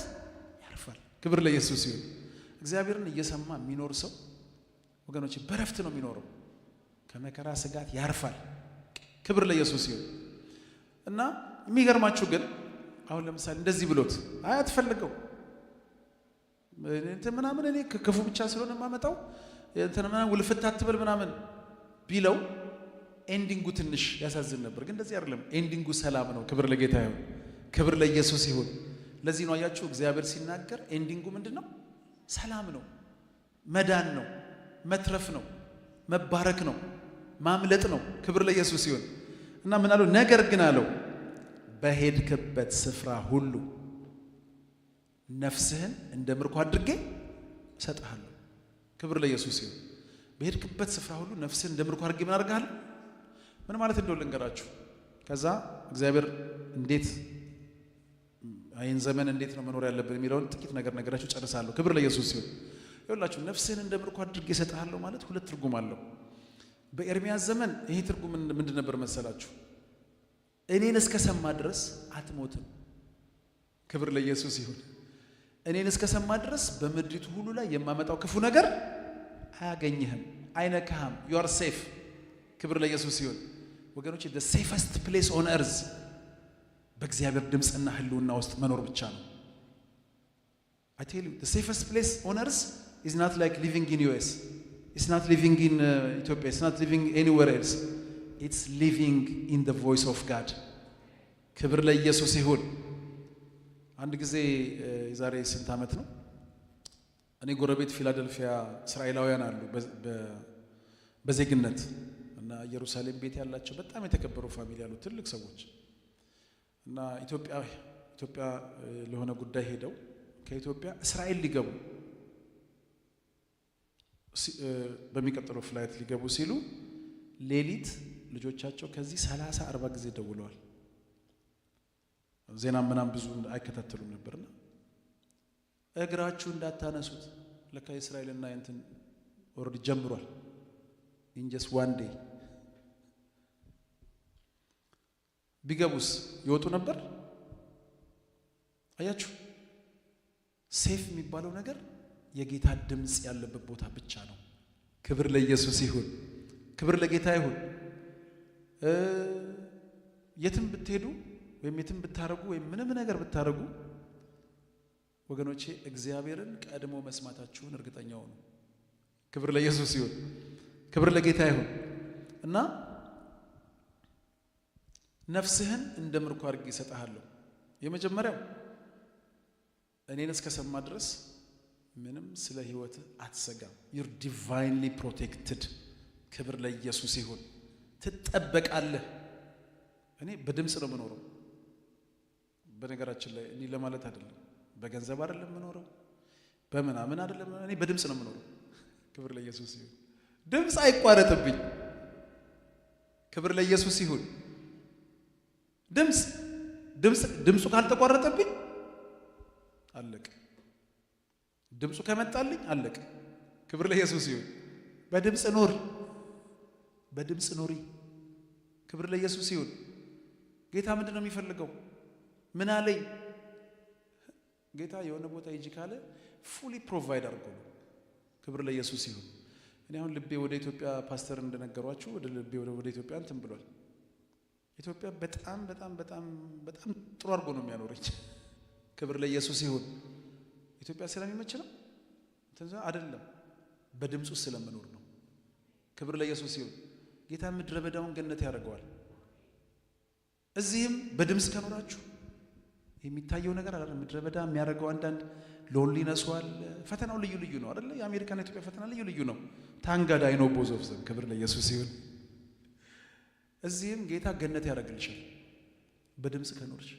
ያርፋል። ክብር ለኢየሱስ ይሁን። እግዚአብሔርን እየሰማ የሚኖር ሰው ወገኖች በረፍት ነው የሚኖረው፣ ከመከራ ስጋት ያርፋል። ክብር ለኢየሱስ ይሁን እና የሚገርማችሁ ግን አሁን ለምሳሌ እንደዚህ ብሎት አትፈልገው እንትን ምናምን እኔ ክፉ ብቻ ስለሆነ የማመጣው እንትን ምናምን ውልፍት አትበል ምናምን ቢለው ኤንዲንጉ ትንሽ ያሳዝን ነበር። ግን እንደዚህ አይደለም። ኤንዲንጉ ሰላም ነው። ክብር ለጌታ ይሁን። ክብር ለኢየሱስ ይሁን። ለዚህ ነው አያችሁ እግዚአብሔር ሲናገር ኤንዲንጉ ምንድነው? ሰላም ነው፣ መዳን ነው፣ መትረፍ ነው፣ መባረክ ነው፣ ማምለጥ ነው። ክብር ለኢየሱስ ይሁን። እና ምን አለው? ነገር ግን አለው በሄድክበት ስፍራ ሁሉ ነፍስህን እንደ ምርኮ አድርጌ እሰጥሃለሁ። ክብር ለኢየሱስ ይሁን። በሄድክበት ስፍራ ሁሉ ነፍስህን እንደ ምርኮ አድርጌ ምን አድርጋለሁ? ምን ማለት እንደው ልንገራችሁ። ከዛ እግዚአብሔር እንዴት አይን ዘመን እንዴት ነው መኖር ያለብን የሚለውን ጥቂት ነገር ነገራችሁ ጨርሳለሁ። ክብር ለኢየሱስ ይሁን። ይኸውላችሁ ነፍስህን እንደ ምርኮ አድርጌ እሰጥሃለሁ ማለት ሁለት ትርጉም አለው። በኤርሚያስ ዘመን ይሄ ትርጉም ምንድን ነበር መሰላችሁ? እኔን እስከሰማ ድረስ አትሞትም። ክብር ለኢየሱስ ይሁን። እኔን እስከሰማ ድረስ በምድሪቱ ሁሉ ላይ የማመጣው ክፉ ነገር አያገኝህም፣ አይነካህም። you are safe። ክብር ለኢየሱስ ይሁን። ወገኖች the safest place on earth በእግዚአብሔር ድምፅና ህልውና ውስጥ መኖር ብቻ ነው። I tell you the safest place on earth is not like living in US. It's not living in Ethiopia. It's not living anywhere else. It's living in the voice of God. ክብር ለኢየሱስ ይሁን። አንድ ጊዜ የዛሬ ስንት ዓመት ነው እኔ ጎረቤት ፊላደልፊያ እስራኤላውያን አሉ በዜግነት እና ኢየሩሳሌም ቤት ያላቸው በጣም የተከበሩ ፋሚሊ ያሉ ትልቅ ሰዎች እና ኢትዮጵያ ለሆነ ጉዳይ ሄደው ከኢትዮጵያ እስራኤል ሊገቡ በሚቀጥለው ፍላይት ሊገቡ ሲሉ ሌሊት ልጆቻቸው ከዚህ 30-40 ጊዜ ደውለዋል። ዜና ምናም ብዙ አይከታተሉም ነበርና እግራችሁ እንዳታነሱት ለካ እስራኤልና እንትን ኦሬዲ ጀምሯል። in just one day ቢገቡስ ይወጡ ነበር። አያችሁ ሴፍ የሚባለው ነገር የጌታ ድምጽ ያለበት ቦታ ብቻ ነው። ክብር ለኢየሱስ ይሁን። ክብር ለጌታ ይሁን። የትም ብትሄዱ ወይም የትም ብታረጉ ወይም ምንም ነገር ብታረጉ ወገኖቼ እግዚአብሔርን ቀድሞ መስማታችሁን እርግጠኛ ሁኑ። ክብር ለኢየሱስ ይሁን። ክብር ለጌታ ይሁን። እና ነፍስህን እንደ ምርኮ አድርጌ እሰጥሃለሁ። የመጀመሪያው እኔን እስከሰማ ድረስ ምንም ስለ ህይወት አትሰጋም። you're divinely protected። ክብር ለኢየሱስ ይሁን። ትጠበቃለህ። እኔ በድምጽ ነው የምኖረው። በነገራችን ላይ እኔ ለማለት አይደለም፣ በገንዘብ አይደለም የምኖረው፣ በምናምን አይደለም። እኔ በድምጽ ነው የምኖረው። ክብር ለኢየሱስ ይሁን። ድምጽ አይቋረጥብኝ። ክብር ለኢየሱስ ይሁን። ድምጹ ካልተቋረጠብኝ አለቀ። ድምጹ ከመጣልኝ አለቀ። ክብር ለኢየሱስ ይሁን። በድምጽ ኑር፣ በድምጽ ኑሪ። ክብር ለኢየሱስ ይሁን። ጌታ ምንድነው የሚፈልገው? ምን አለኝ? ጌታ የሆነ ቦታ ሂጂ ካለ ፉሊ ፕሮቫይድ አድርጎ ነው። ክብር ለኢየሱስ ይሁን። እኔ አሁን ልቤ ወደ ኢትዮጵያ ፓስተር እንደነገሯችሁ ወደ ኢትዮጵያ እንትን ብሏል። ኢትዮጵያ በጣም በጣም በጣም በጣም ጥሩ አድርጎ ነው የሚያኖረች። ክብር ለኢየሱስ ይሁን። ኢትዮጵያ ስለሚመች ነው እንትን አይደለም፣ በድምጹ ስለመኖር ነው። ክብር ለኢየሱስ ይሁን። ጌታ ምድረ በዳውን ገነት ያደርገዋል። እዚህም በድምጽ ከኖራችሁ የሚታየው ነገር አይደለም። ምድረ በዳ የሚያደርገው አንዳንድ ሎንሊነስ ዋል ፈተናው ልዩ ልዩ ነው አይደል? የአሜሪካና ኢትዮጵያ ፈተና ልዩ ልዩ ነው። ታንጋዳ አይኖ ቦዞፍዘም ክብር ለኢየሱስ ይሁን። እዚህም ጌታ ገነት ያደርግልሻል በድምጽ ከኖርሽ፣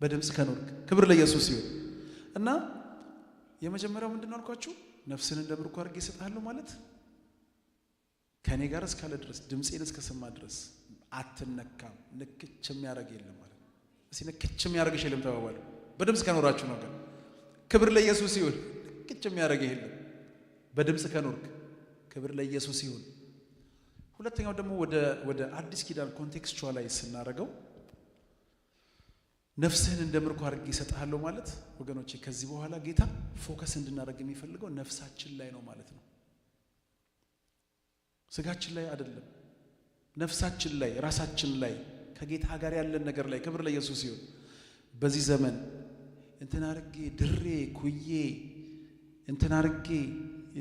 በድምጽ ከኖርክ። ክብር ለኢየሱስ ይሁን። እና የመጀመሪያው ምንድነው አልኳችሁ? ነፍስን እንደ ምርኮ አድርጌ እሰጥሃለሁ ማለት ከኔ ጋር እስካለ ድረስ ድምጼን እስከሰማ ድረስ አትነካም። ንክች የሚያደርግ የለም ማለት ነው። እስኪ ንክች የሚያደርግሽ የለም ተባባሉ። በድምጽ ከኖራችሁ ነው። ግን ክብር ለኢየሱስ ይሁን። ንክች የሚያደርግ የለም በድምጽ ከኖርክ። ክብር ለኢየሱስ ይሁን። ሁለተኛው ደግሞ ወደ አዲስ ኪዳን ኮንቴክስቹዋላይዝ ስናደርገው ነፍስህን እንደ ምርኮ አድርጌ እሰጥሃለሁ ማለት ወገኖቼ ከዚህ በኋላ ጌታ ፎከስ እንድናደርግ የሚፈልገው ነፍሳችን ላይ ነው ማለት ነው። ስጋችን ላይ አይደለም፣ ነፍሳችን ላይ፣ ራሳችን ላይ፣ ከጌታ ጋር ያለን ነገር ላይ። ክብር ለኢየሱስ ይሁን። በዚህ ዘመን እንትን አድርጌ ድሬ ኩዬ እንትን አድርጌ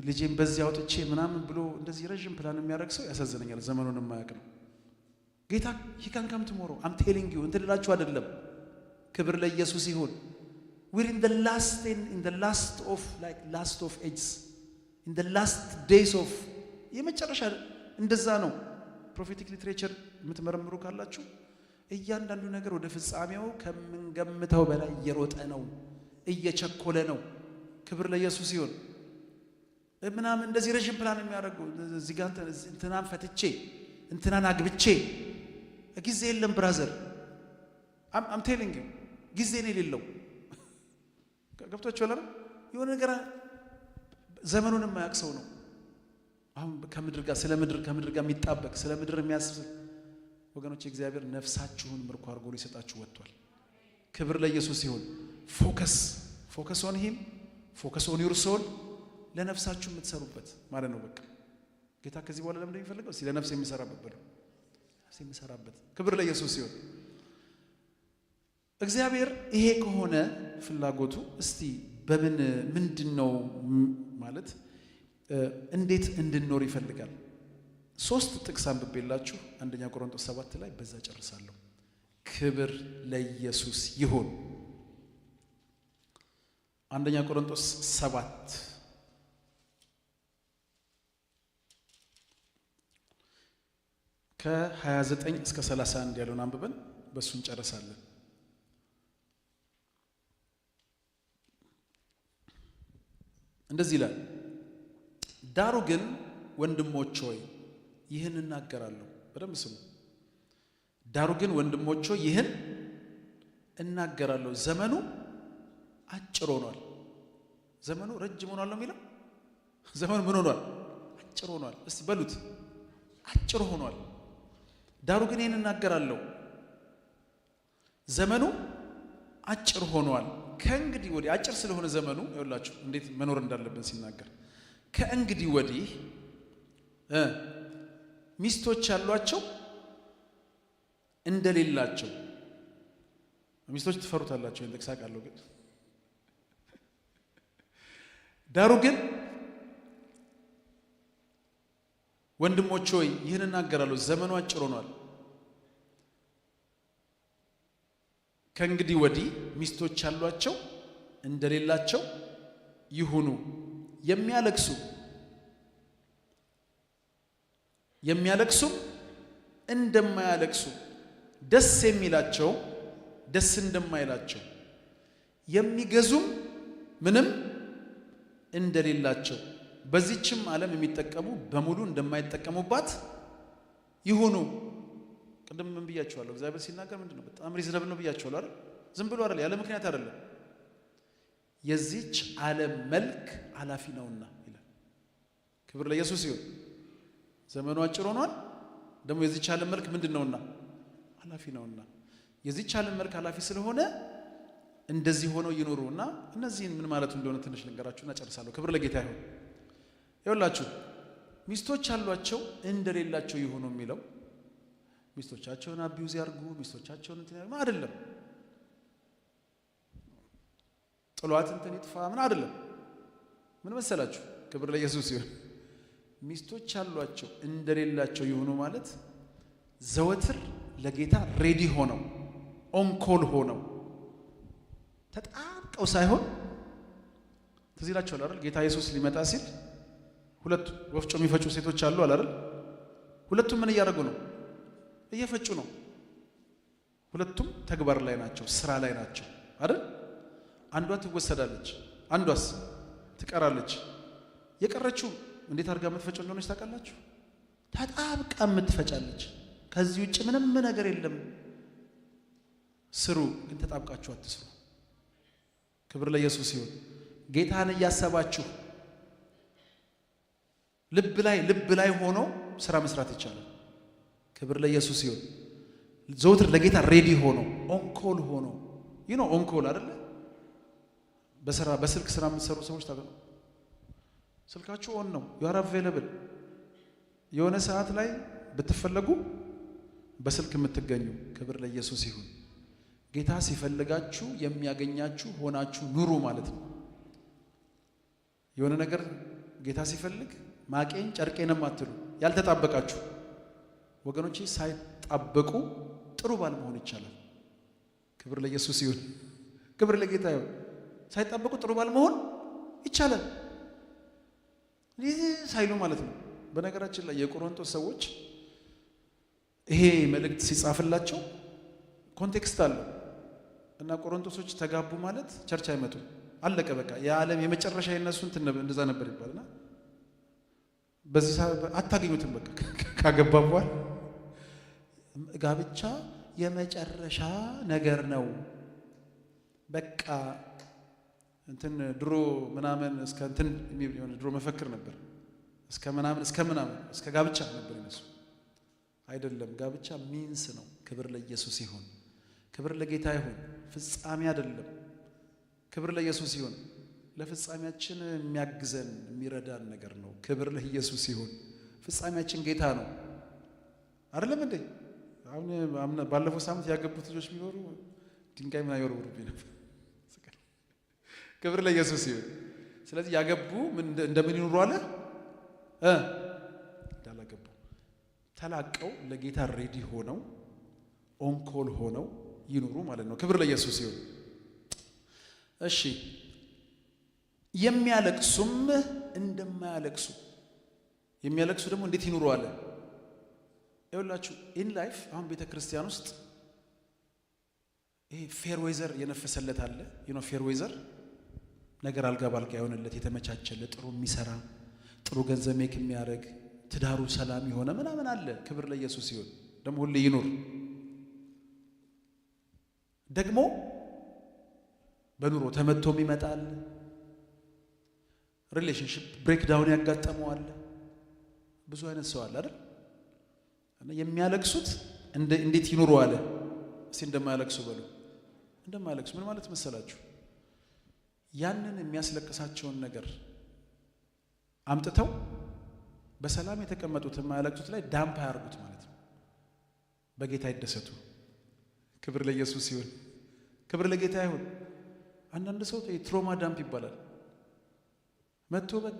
ልጄን በዚህ አውጥቼ ምናምን ብሎ እንደዚህ ረጅም ፕላን የሚያደርግ ሰው ያሳዝነኛል። ዘመኑን የማያውቅ ነው። ጌታ he can come tomorrow I'm telling you እንትን ልላችሁ አይደለም። ክብር ለኢየሱስ ይሁን። we're in the last of ages, in the last days of የመጨረሻ እንደዛ ነው። ፕሮፌቲክ ሊትሬቸር የምትመረምሩ ካላችሁ እያንዳንዱ ነገር ወደ ፍጻሜው ከምንገምተው በላይ እየሮጠ ነው፣ እየቸኮለ ነው። ክብር ለኢየሱስ ይሁን። ምናምን እንደዚህ ረጅም ፕላን የሚያደርጉ እዚህ ጋር እንትናን ፈትቼ እንትናን አግብቼ ጊዜ የለም ብራዘር። I'm telling you ጊዜ ነው የሌለው። ገብቷችኋል? የሆነ ነገር ዘመኑን የማያውቅ ሰው ነው አሁን ከምድር ጋር ከምድር ጋር የሚጣበቅ ስለ ምድር የሚያስብ ወገኖች። እግዚአብሔር ነፍሳችሁን ምርኮ አድርጎ ሊሰጣችሁ ወጥቷል። ክብር ለኢየሱስ ይሁን። ፎከስ on him, focus on your soul። ለነፍሳችሁ የምትሰሩበት ማለት ነው። በቃ ጌታ ከዚህ በኋላ ለምን እንደሚፈልገው እስቲ ለነፍስ የሚሰራበት በለው፣ ነፍስ የሚሰራበት። ክብር ለኢየሱስ ይሁን። እግዚአብሔር ይሄ ከሆነ ፍላጎቱ እስቲ ምንድነው ማለት እንዴት እንድንኖር ይፈልጋል? 3 ጥቅስ አንብቤላችሁ አንደኛ ቆሮንቶስ 7 ላይ በዛ ጨርሳለሁ። ክብር ለኢየሱስ ይሁን። አንደኛ ቆሮንቶስ 7 ከ29 እስከ 31 ያለውን አንብበን በሱ እንጨርሳለን። እንደዚህ ይላል፣ ዳሩ ግን ወንድሞች ሆይ ይህን እናገራለሁ። በደንብ ስሙ። ዳሩ ግን ወንድሞች ሆይ ይህን እናገራለሁ፣ ዘመኑ አጭር ሆኗል። ዘመኑ ረጅም ሆኗል ነው የሚለው። ዘመኑ ምን ሆኗል? አጭር ሆኗል። እስቲ በሉት፣ አጭር ሆኗል። ዳሩ ግን ይህን እናገራለሁ፣ ዘመኑ አጭር ሆኗል። ከእንግዲህ ወዲህ አጭር ስለሆነ ዘመኑ ይኸውላችሁ እንዴት መኖር እንዳለብን ሲናገር፣ ከእንግዲህ ወዲህ ሚስቶች ያሏቸው እንደሌላቸው። ሚስቶች ትፈሩታላችሁ፣ እንደክሳቃለሁ ግን ዳሩ ግን ወንድሞች ሆይ ይህን እናገራለሁ፣ ዘመኑ አጭር ሆኗል። ከእንግዲህ ወዲህ ሚስቶች ያሏቸው እንደሌላቸው ይሁኑ፣ የሚያለቅሱ እንደማያለቅሱ፣ ደስ የሚላቸው ደስ እንደማይላቸው፣ የሚገዙም ምንም እንደሌላቸው፣ በዚህችም ዓለም የሚጠቀሙ በሙሉ እንደማይጠቀሙባት ይሁኑ። ቅድም ምን ብያችኋለሁ? እግዚአብሔር ሲናገር ምንድነው? በጣም ሪዝነብል ነው ብያችኋለሁ አይደል? ዝም ብሎ አይደል፣ ያለ ምክንያት አይደለም። የዚህች ዓለም መልክ ኃላፊ ነውና ይላል። ክብር ለኢየሱስ ይሁን። ዘመኑ አጭር ሆኗል። ደግሞ የዚህች ዓለም መልክ ምንድነውና? ኃላፊ ነውና። የዚህች ዓለም መልክ ኃላፊ ስለሆነ እንደዚህ ሆነው ይኖሩና እነዚህን ምን ማለት እንደሆነ ትንሽ ልንገራችሁና ጨርሳለሁ። ክብር ለጌታ ይሁን። ይኸውላችሁ ሚስቶች ያሏቸው እንደሌላቸው ይሁኑ የሚለው ሚስቶቻቸውን አቢዩዝ ያርጉ፣ ሚስቶቻቸውን እንትን ያርጉ አይደለም። ጥሏት እንትን ይጥፋ ምን አይደለም። ምን መሰላችሁ? ክብር ለኢየሱስ ይሁን። ሚስቶች ያሏቸው እንደሌላቸው ይሁኑ ማለት ዘወትር ለጌታ ሬዲ ሆነው ኦንኮል ሆነው ተጣብቀው ሳይሆን ትዝ ይላችኋል አይደል? ጌታ ኢየሱስ ሊመጣ ሲል ሁለት ወፍጮ የሚፈጩ ሴቶች አሉ አይደል? ሁለቱም ምን እያደረጉ ነው? እየፈጩ ነው። ሁለቱም ተግባር ላይ ናቸው፣ ስራ ላይ ናቸው አይደል? አንዷ ትወሰዳለች፣ አንዷስ ትቀራለች። የቀረችው እንዴት አድርጋ የምትፈጨው እንደሆነች ታውቃላችሁ? ተጣብቃ የምትፈጫለች። ከዚህ ውጭ ምንም ነገር የለም። ስሩ፣ ግን ተጣብቃችሁ አትስሩ። ክብር ለኢየሱስ ይሁን። ጌታን እያሰባችሁ ልብ ላይ ሆኖ ስራ መስራት ይቻላል። ክብር ለኢየሱስ ይሁን። ዘውትር ለጌታ ሬዲ ሆኖ ኦንኮል ሆኖ ኦንኮል አይደለ? በስልክ ስራ የምትሰሩ ሰዎች ታውቁ፣ ስልካችሁ ኦን ነው። you are available። የሆነ ሰዓት ላይ ብትፈለጉ በስልክ የምትገኙ። ክብር ለኢየሱስ ይሁን። ጌታ ሲፈልጋችሁ የሚያገኛችሁ ሆናችሁ ኑሩ ማለት ነው። የሆነ ነገር ጌታ ሲፈልግ ማቄን ጨርቄንም አትሉ ያልተጣበቃችሁ ወገኖቼ፣ ሳይጣበቁ ጥሩ ባል መሆን ይቻላል። ክብር ለኢየሱስ ይሁን፣ ክብር ለጌታ ይሁን። ሳይጣበቁ ጥሩ ባል መሆን ይቻላል። ይህ ሳይሉ ማለት ነው። በነገራችን ላይ የቆሮንቶስ ሰዎች ይሄ መልእክት ሲጻፍላቸው ኮንቴክስት አለው እና ቆሮንቶሶች ተጋቡ ማለት ቸርች አይመጡም፣ አለቀ በቃ። የዓለም የመጨረሻ የነሱ እንደዛ ነበር ይባልና በዚህ አታገኙትም። በቃ ካገባ በኋላ ጋብቻ የመጨረሻ ነገር ነው። በቃ እንትን ድሮ ምናምን እስከ እንትን የሚሆን ድሮ መፈክር ነበር። እስከ ምናምን እስከ ጋብቻ ነበር ይነሱ። አይደለም፣ ጋብቻ ሚንስ ነው። ክብር ለኢየሱስ ይሁን፣ ክብር ለጌታ ይሁን። ፍጻሜ አይደለም። ክብር ለኢየሱስ ይሁን። ለፍጻሜያችን የሚያግዘን የሚረዳን ነገር ነው። ክብር ለኢየሱስ ይሁን። ፍጻሜያችን ጌታ ነው። አይደለም እንዴ? አሁን ባለፈው ሳምንት ያገቡት ልጆች ቢኖሩ ድንጋይ ምን አይወርውሩብኝ ነበር። ክብር ለኢየሱስ ይሁን። ስለዚህ ያገቡ እንደምን ይኑሩ አለ እንዳላገቡ ተላቀው ለጌታ ሬዲ ሆነው ኦንኮል ሆነው ይኑሩ ማለት ነው። ክብር ለኢየሱስ ይሁን። እሺ፣ የሚያለቅሱም እንደማያለቅሱ የሚያለቅሱ ደግሞ እንዴት ይኑሩ አለ። ይኸውላችሁ ኢን ላይፍ አሁን ቤተ ክርስቲያን ውስጥ ይሄ ፌር ዌዘር የነፈሰለት አለ። ፌር ዌዘር ነገር አልጋ ባልጋ የሆነለት የተመቻቸለት ጥሩ የሚሰራ ጥሩ ገንዘብ ሜክ የሚያደርግ ትዳሩ ሰላም የሆነ ምናምን አለ። ክብር ለኢየሱስ ይሁን። ደግሞ ሁሌ ይኑር። ደግሞ በኑሮ ተመቶም ይመጣል። ሪሌሽንሺፕ ብሬክ ዳውን ያጋጠመዋል። ብዙ አይነት ሰው አለ አይደል? እና የሚያለቅሱት እንዴት ይኑሩ አለ። እስቲ እንደማያለቅሱ በሉ። እንደማያለቅሱ ምን ማለት መሰላችሁ? ያንን የሚያስለቅሳቸውን ነገር አምጥተው በሰላም የተቀመጡት የማያለቅሱት ላይ ዳምፕ ያርጉት ማለት ነው። በጌታ ይደሰቱ። ክብር ለኢየሱስ ይሁን፣ ክብር ለጌታ ይሁን። አንዳንድ ሰው ትሮማ ዳምፕ ይባላል። መጥቶ በቃ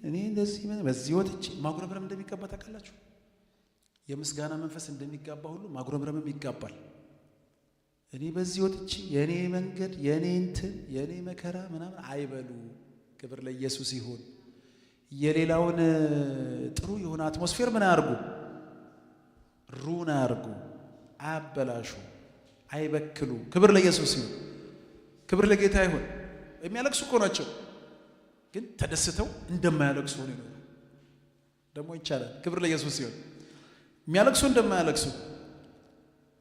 እኔ እንደዚህ በዚህ ወጥቼ ማጉረምረም እንደሚገባ ታውቃላችሁ? የምስጋና መንፈስ እንደሚጋባ ሁሉ ማጉረምረምም ይጋባል። እኔ በዚህ ወጥቼ የኔ መንገድ የኔ መከራ ምናምን አይበሉ። ክብር ለኢየሱስ ይሁን። የሌላውን ጥሩ የሆነ አትሞስፌር ምን አያርጉ? ሩን አያርጉ፣ አያበላሹ፣ አይበክሉ። ክብር ለኢየሱስ ይሁን፣ ክብር ለጌታ ይሁን። የሚያለቅሱ እኮ ናቸው፣ ግን ተደስተው እንደማያለቅሱ ሆነ ነው። ደግሞ ይቻላል። ክብር ለኢየሱስ ይሁን። የሚያለቅሱ እንደማያለቅሱ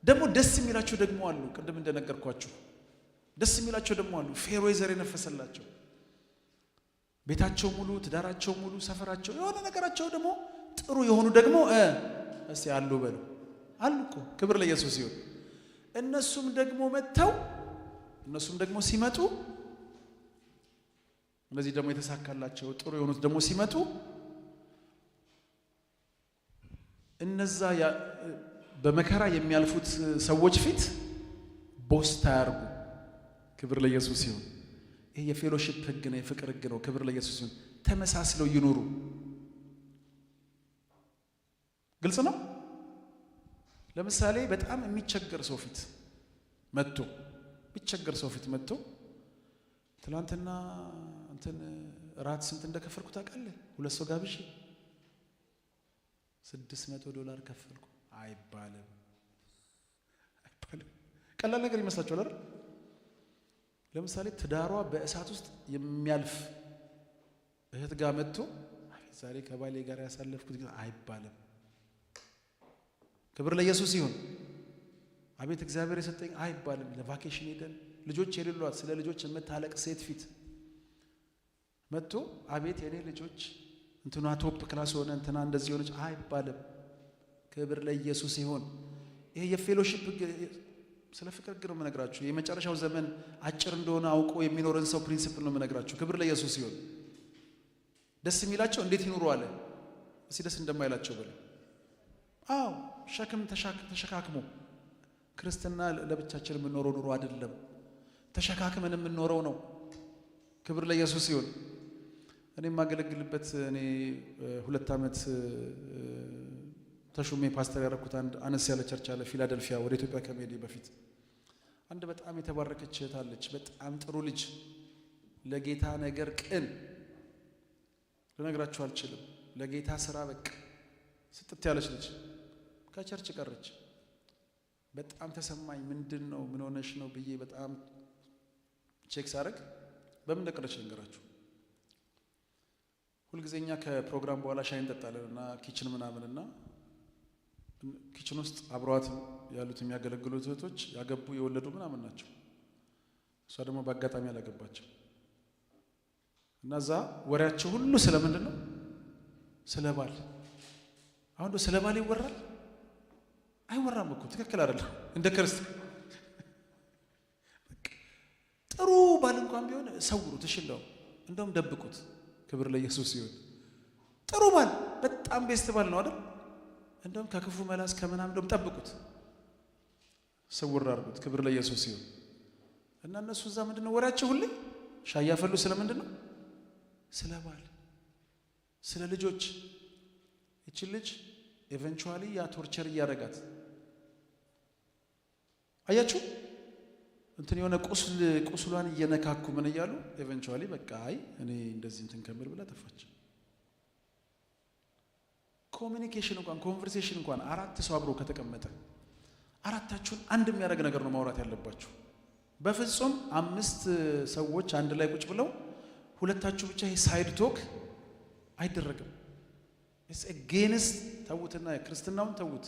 ደግሞ ደስ የሚላቸው ደግሞ አሉ። ቅድም እንደነገርኳችሁ ደስ የሚላቸው ደግሞ አሉ። ፌር ዌዘር የነፈሰላቸው ቤታቸው ሙሉ፣ ትዳራቸው ሙሉ፣ ሰፈራቸው የሆነ ነገራቸው ደግሞ ጥሩ የሆኑ ደግሞ እስቲ አሉ በሉ አሉ እኮ። ክብር ለኢየሱስ ይሁን። እነሱም ደግሞ ሲመጡ እነዚህ ደግሞ የተሳካላቸው ጥሩ የሆኑት ደግሞ ሲመጡ እነዛ በመከራ የሚያልፉት ሰዎች ፊት ቦስት አያርጉ። ክብር ለኢየሱስ ይሁን። ይሄ የፌሎሺፕ ህግ ነው፣ የፍቅር ህግ ነው። ክብር ለኢየሱስ ይሁን። ተመሳስለው ይኑሩ። ግልጽ ነው። ለምሳሌ በጣም የሚቸገር ሰው ፊት መጥቶ ትላንትና እንትን ራት ስንት እንደከፈልኩ ታውቃለህ? 2 ሰው ጋብዤ $600 ከፈልኩ አይባልም። ቀላል ነገር ይመስላችኋል አይደል? ለምሳሌ ትዳሯ በእሳት ውስጥ የሚያልፍ እህት ጋር መጥቶ ዛሬ ከባሌ ጋር ያሳለፍኩት አይባልም። ክብር ለኢየሱስ ይሁን። አቤት እግዚአብሔር የሰጠኝ አይባልም። ለቫኬሽን ሄደን ልጆች የሌሏት ስለ ልጆች የምታለቅስ ሴት ፊት መጥቶ አቤት የኔ ልጆች እንትና ቶፕ ክላስ ሆነ እንትና እንደዚህ ሆነች አይባልም። ክብር ለኢየሱስ ይሁን። ይሄ የፌሎሺፕ ስለ ፍቅር ግን ነው የምነግራችሁ። የመጨረሻው ዘመን አጭር እንደሆነ አውቆ የሚኖርን ሰው ፕሪንሲፕል ነው የምነግራችሁ። ክብር ለኢየሱስ ይሁን። ደስ የሚላቸው እንዴት ይኑሩ አለ። እስኪ ደስ እንደማይላቸው በለ። አዎ ሸክም ተሸካክሞ ክርስትና ለብቻችን የምንኖረው ኑሮ አይደለም፣ ተሸካክመን የምንኖረው ነው። ክብር ለኢየሱስ ይሁን። እኔ ማገለግልበት እኔ 2 ዓመት ተሹሜ ፓስተር ያደረኩት አንድ አነስ ያለ ቸርች አለ ፊላደልፊያ ወደ ኢትዮጵያ ከመሄዴ በፊት አንድ በጣም የተባረከች እህት አለች በጣም ጥሩ ልጅ ለጌታ ነገር ቅን ልነግራችሁ አልችልም ለጌታ ስራ በቃ ስጥት ያለች ልጅ ከቸርች ቀረች በጣም ተሰማኝ ምንድነው ምን ሆነሽ ነው ብዬ በጣም ቼክ ሳረግ በምን እንደቀረች ልንገራችሁ ሁልጊዜኛ ከፕሮግራም በኋላ ሻይ እንጠጣለንና ኪችን ምናምንና ኪችን ውስጥ አብሯት ያሉት የሚያገለግሉት እህቶች ያገቡ የወለዱ ምናምን ናቸው እሷ ደግሞ በአጋጣሚ አላገባቸው እና እዛ ወሬያቸው ሁሉ ስለምንድነው ስለባል አሁን ነው ስለባል ይወራል አይወራም እኮ ትክክል አይደለም እንደ ክርስቲያን ጥሩ ባል እንኳን ቢሆን ሰውሩት እሽላው እንደውም ደብቁት ክብር ለኢየሱስ ይሁን ጥሩ ባል በጣም ቤስት ባል ነው አይደል እንደውም ከክፉ መላስ ከመናም እንደውም ጠብቁት ሰውር አድርጉት ክብር ለኢየሱስ ይሁን እና እነሱ እዛ ምንድነው ወሬያቸው ሁሉ ሻይ ያፈሉ ስለምንድነው ስለባል ስለ ልጆች እቺ ልጅ ኢቨንቹዋሊ ያ ቶርቸር ያረጋት አያችሁ እንትን የሆነ ቁስሏን እየነካኩ ምን ይያሉ ኢቨንቹዋሊ በቃ አይ እኔ እንደዚህ እንትን ከምር ብላ ተፋች ኮሙኒኬሽን እንኳን ኮንቨርሴሽን እንኳን 4 ሰው አብሮ ከተቀመጠ አራታችሁን አንድ የሚያደርግ ነገር ነው ማውራት ያለባችሁ በፍጹም 5 ሰዎች አንድ ላይ ቁጭ ብለው ሁለታችሁ ብቻ ይሄ ሳይድ ቶክ አይደረግም it's against ተውትና ክርስትናውን ተውት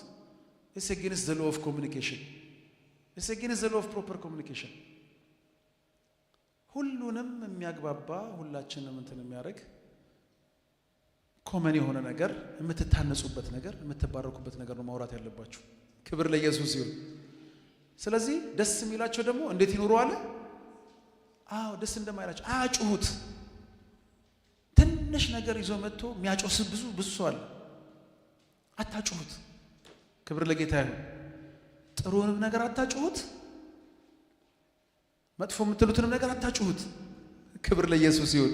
it's against the law of communication it's against the law of proper communication ሁሉንም የሚያግባባ ሁላችንም እንትን የሚያደርግ ኮመን የሆነ ነገር የምትታነጹበት ነገር የምትባረኩበት ነገር ነው ማውራት ያለባችሁ ክብር ለኢየሱስ ይሁን ስለዚህ ደስ የሚላቸው ደግሞ እንዴት ይኖሩ አለ አዎ ደስ እንደማይላቸው አጩሁት ትንሽ ነገር ይዞ መጥቶ የሚያጮስ ብዙ አለ አታጩሁት ክብር ለጌታ ይሁን ጥሩንም ነገር አታጩሁት መጥፎ የምትሉትንም ነገር አታጩሁት ክብር ለኢየሱስ ይሁን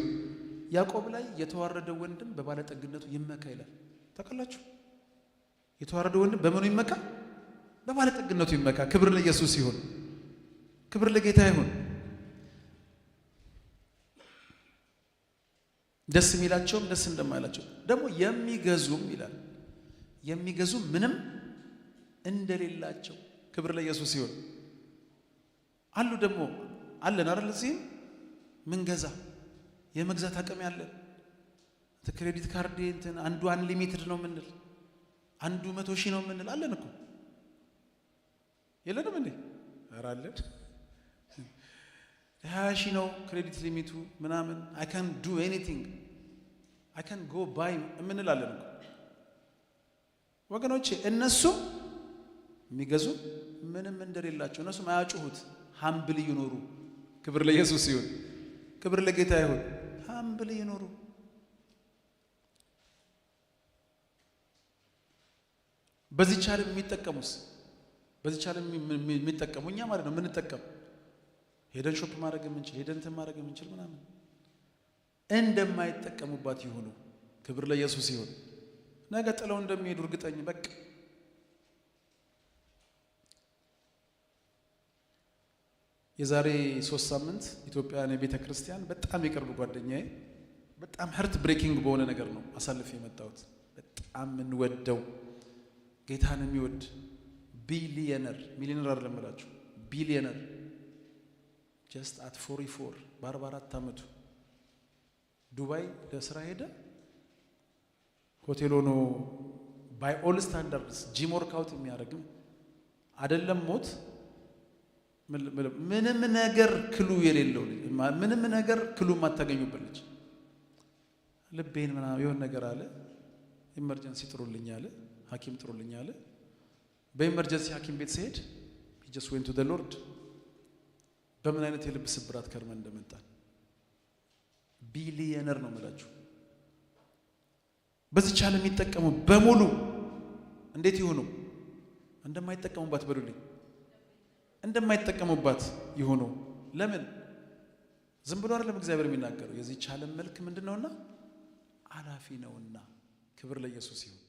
ያዕቆብ ላይ የተዋረደ ወንድም በባለጠግነቱ ይመካ ይላል ተቀላችሁ የተዋረደ ወንድም በመኑ ይመካ በባለጠግነቱ ይመካ ክብር ለኢየሱስ ይሁን ክብር ለጌታ ይሁን ደስ የሚላቸውም ደስ እንደማይላቸው ደግሞ የሚገዙም ይላል የሚገዙ ምንም እንደሌላቸው ክብር ለኢየሱስ ይሁን አሉ ደግሞ አለን አይደል እዚህ ምን ገዛ የመግዛት አቅም ያለን ክሬዲት ካርድ እንትን አንዱ አንሊሚትድ ነው ምንል አንዱ 100,000 ነው ምንል አለን እኮ የለንም እንዴ አራለን 20,000 ነው ክሬዲት ሊሚቱ ምናምን I can do anything I can go buy ምንል አለን እኮ ወገኖቼ እነሱ የሚገዙ ምንም እንደሌላቸው እነሱ ማያጩሁት ሃምብል ይኖሩ ክብር ለኢየሱስ ይሁን ክብር ለጌታ ይሁን ሃምብል ይኖሩ በዚህ ቻለም የሚጠቀሙስ በዚህ ቻለም የሚጠቀሙኛ ማለት ነው ምን ተጠቀም ሄደን ሾፕ ማድረግ የምንችል ሄደን እንትን ማድረግ የምንችል ምናምን እንደማይጠቀሙባት ይሁኑ ክብር ለኢየሱስ ይሁን ነገ ጥለው እንደሚሄዱ እርግጠኛ በቃ የዛሬ 3 ሳምንት ኢትዮጵያውያን የቤተ ክርስቲያን በጣም የቅርብ ጓደኛዬ በጣም ሀርት ብሬኪንግ በሆነ ነገር ነው አሳልፌ የመጣሁት በጣም እንወደው ጌታን የሚወድ ቢሊየነር ሚሊየነር አይደለም እላችሁ ቢሊየነር just at 44 በ44 ዓመቱ ዱባይ ለስራ ሄደ ሆቴል ሆኖ ባይ ኦል ስታንዳርድስ ጂም ወርክአውት የሚያደርግም አይደለም ሞት ምንም ነገር ክሉ የሌለው ምንም ነገር ክሉ ማታገኙበት ልጅ ልቤን ምናምን የሆነ ነገር አለ ኢመርጀንሲ ጥሩልኝ አለ ሐኪም ጥሩልኝ አለ በኢመርጀንሲ ሐኪም ቤት ሲሄድ he just went to the Lord በምን አይነት የልብ ስብራት ከርመን እንደመጣ ቢሊየነር ነው ማለት በዚህ ቻለ የሚጠቀሙ በሙሉ እንዴት ይሆኑ እንደማይጠቀሙባት በሉልኝ እንደማይጠቀሙባት ይሆኑ ለምን ዝም ብሎ አይደለም እግዚአብሔር የሚናገረው የዚህ ቻለ መልክ ምንድነውና አላፊ ነውና። ክብር ለኢየሱስ ይሁን።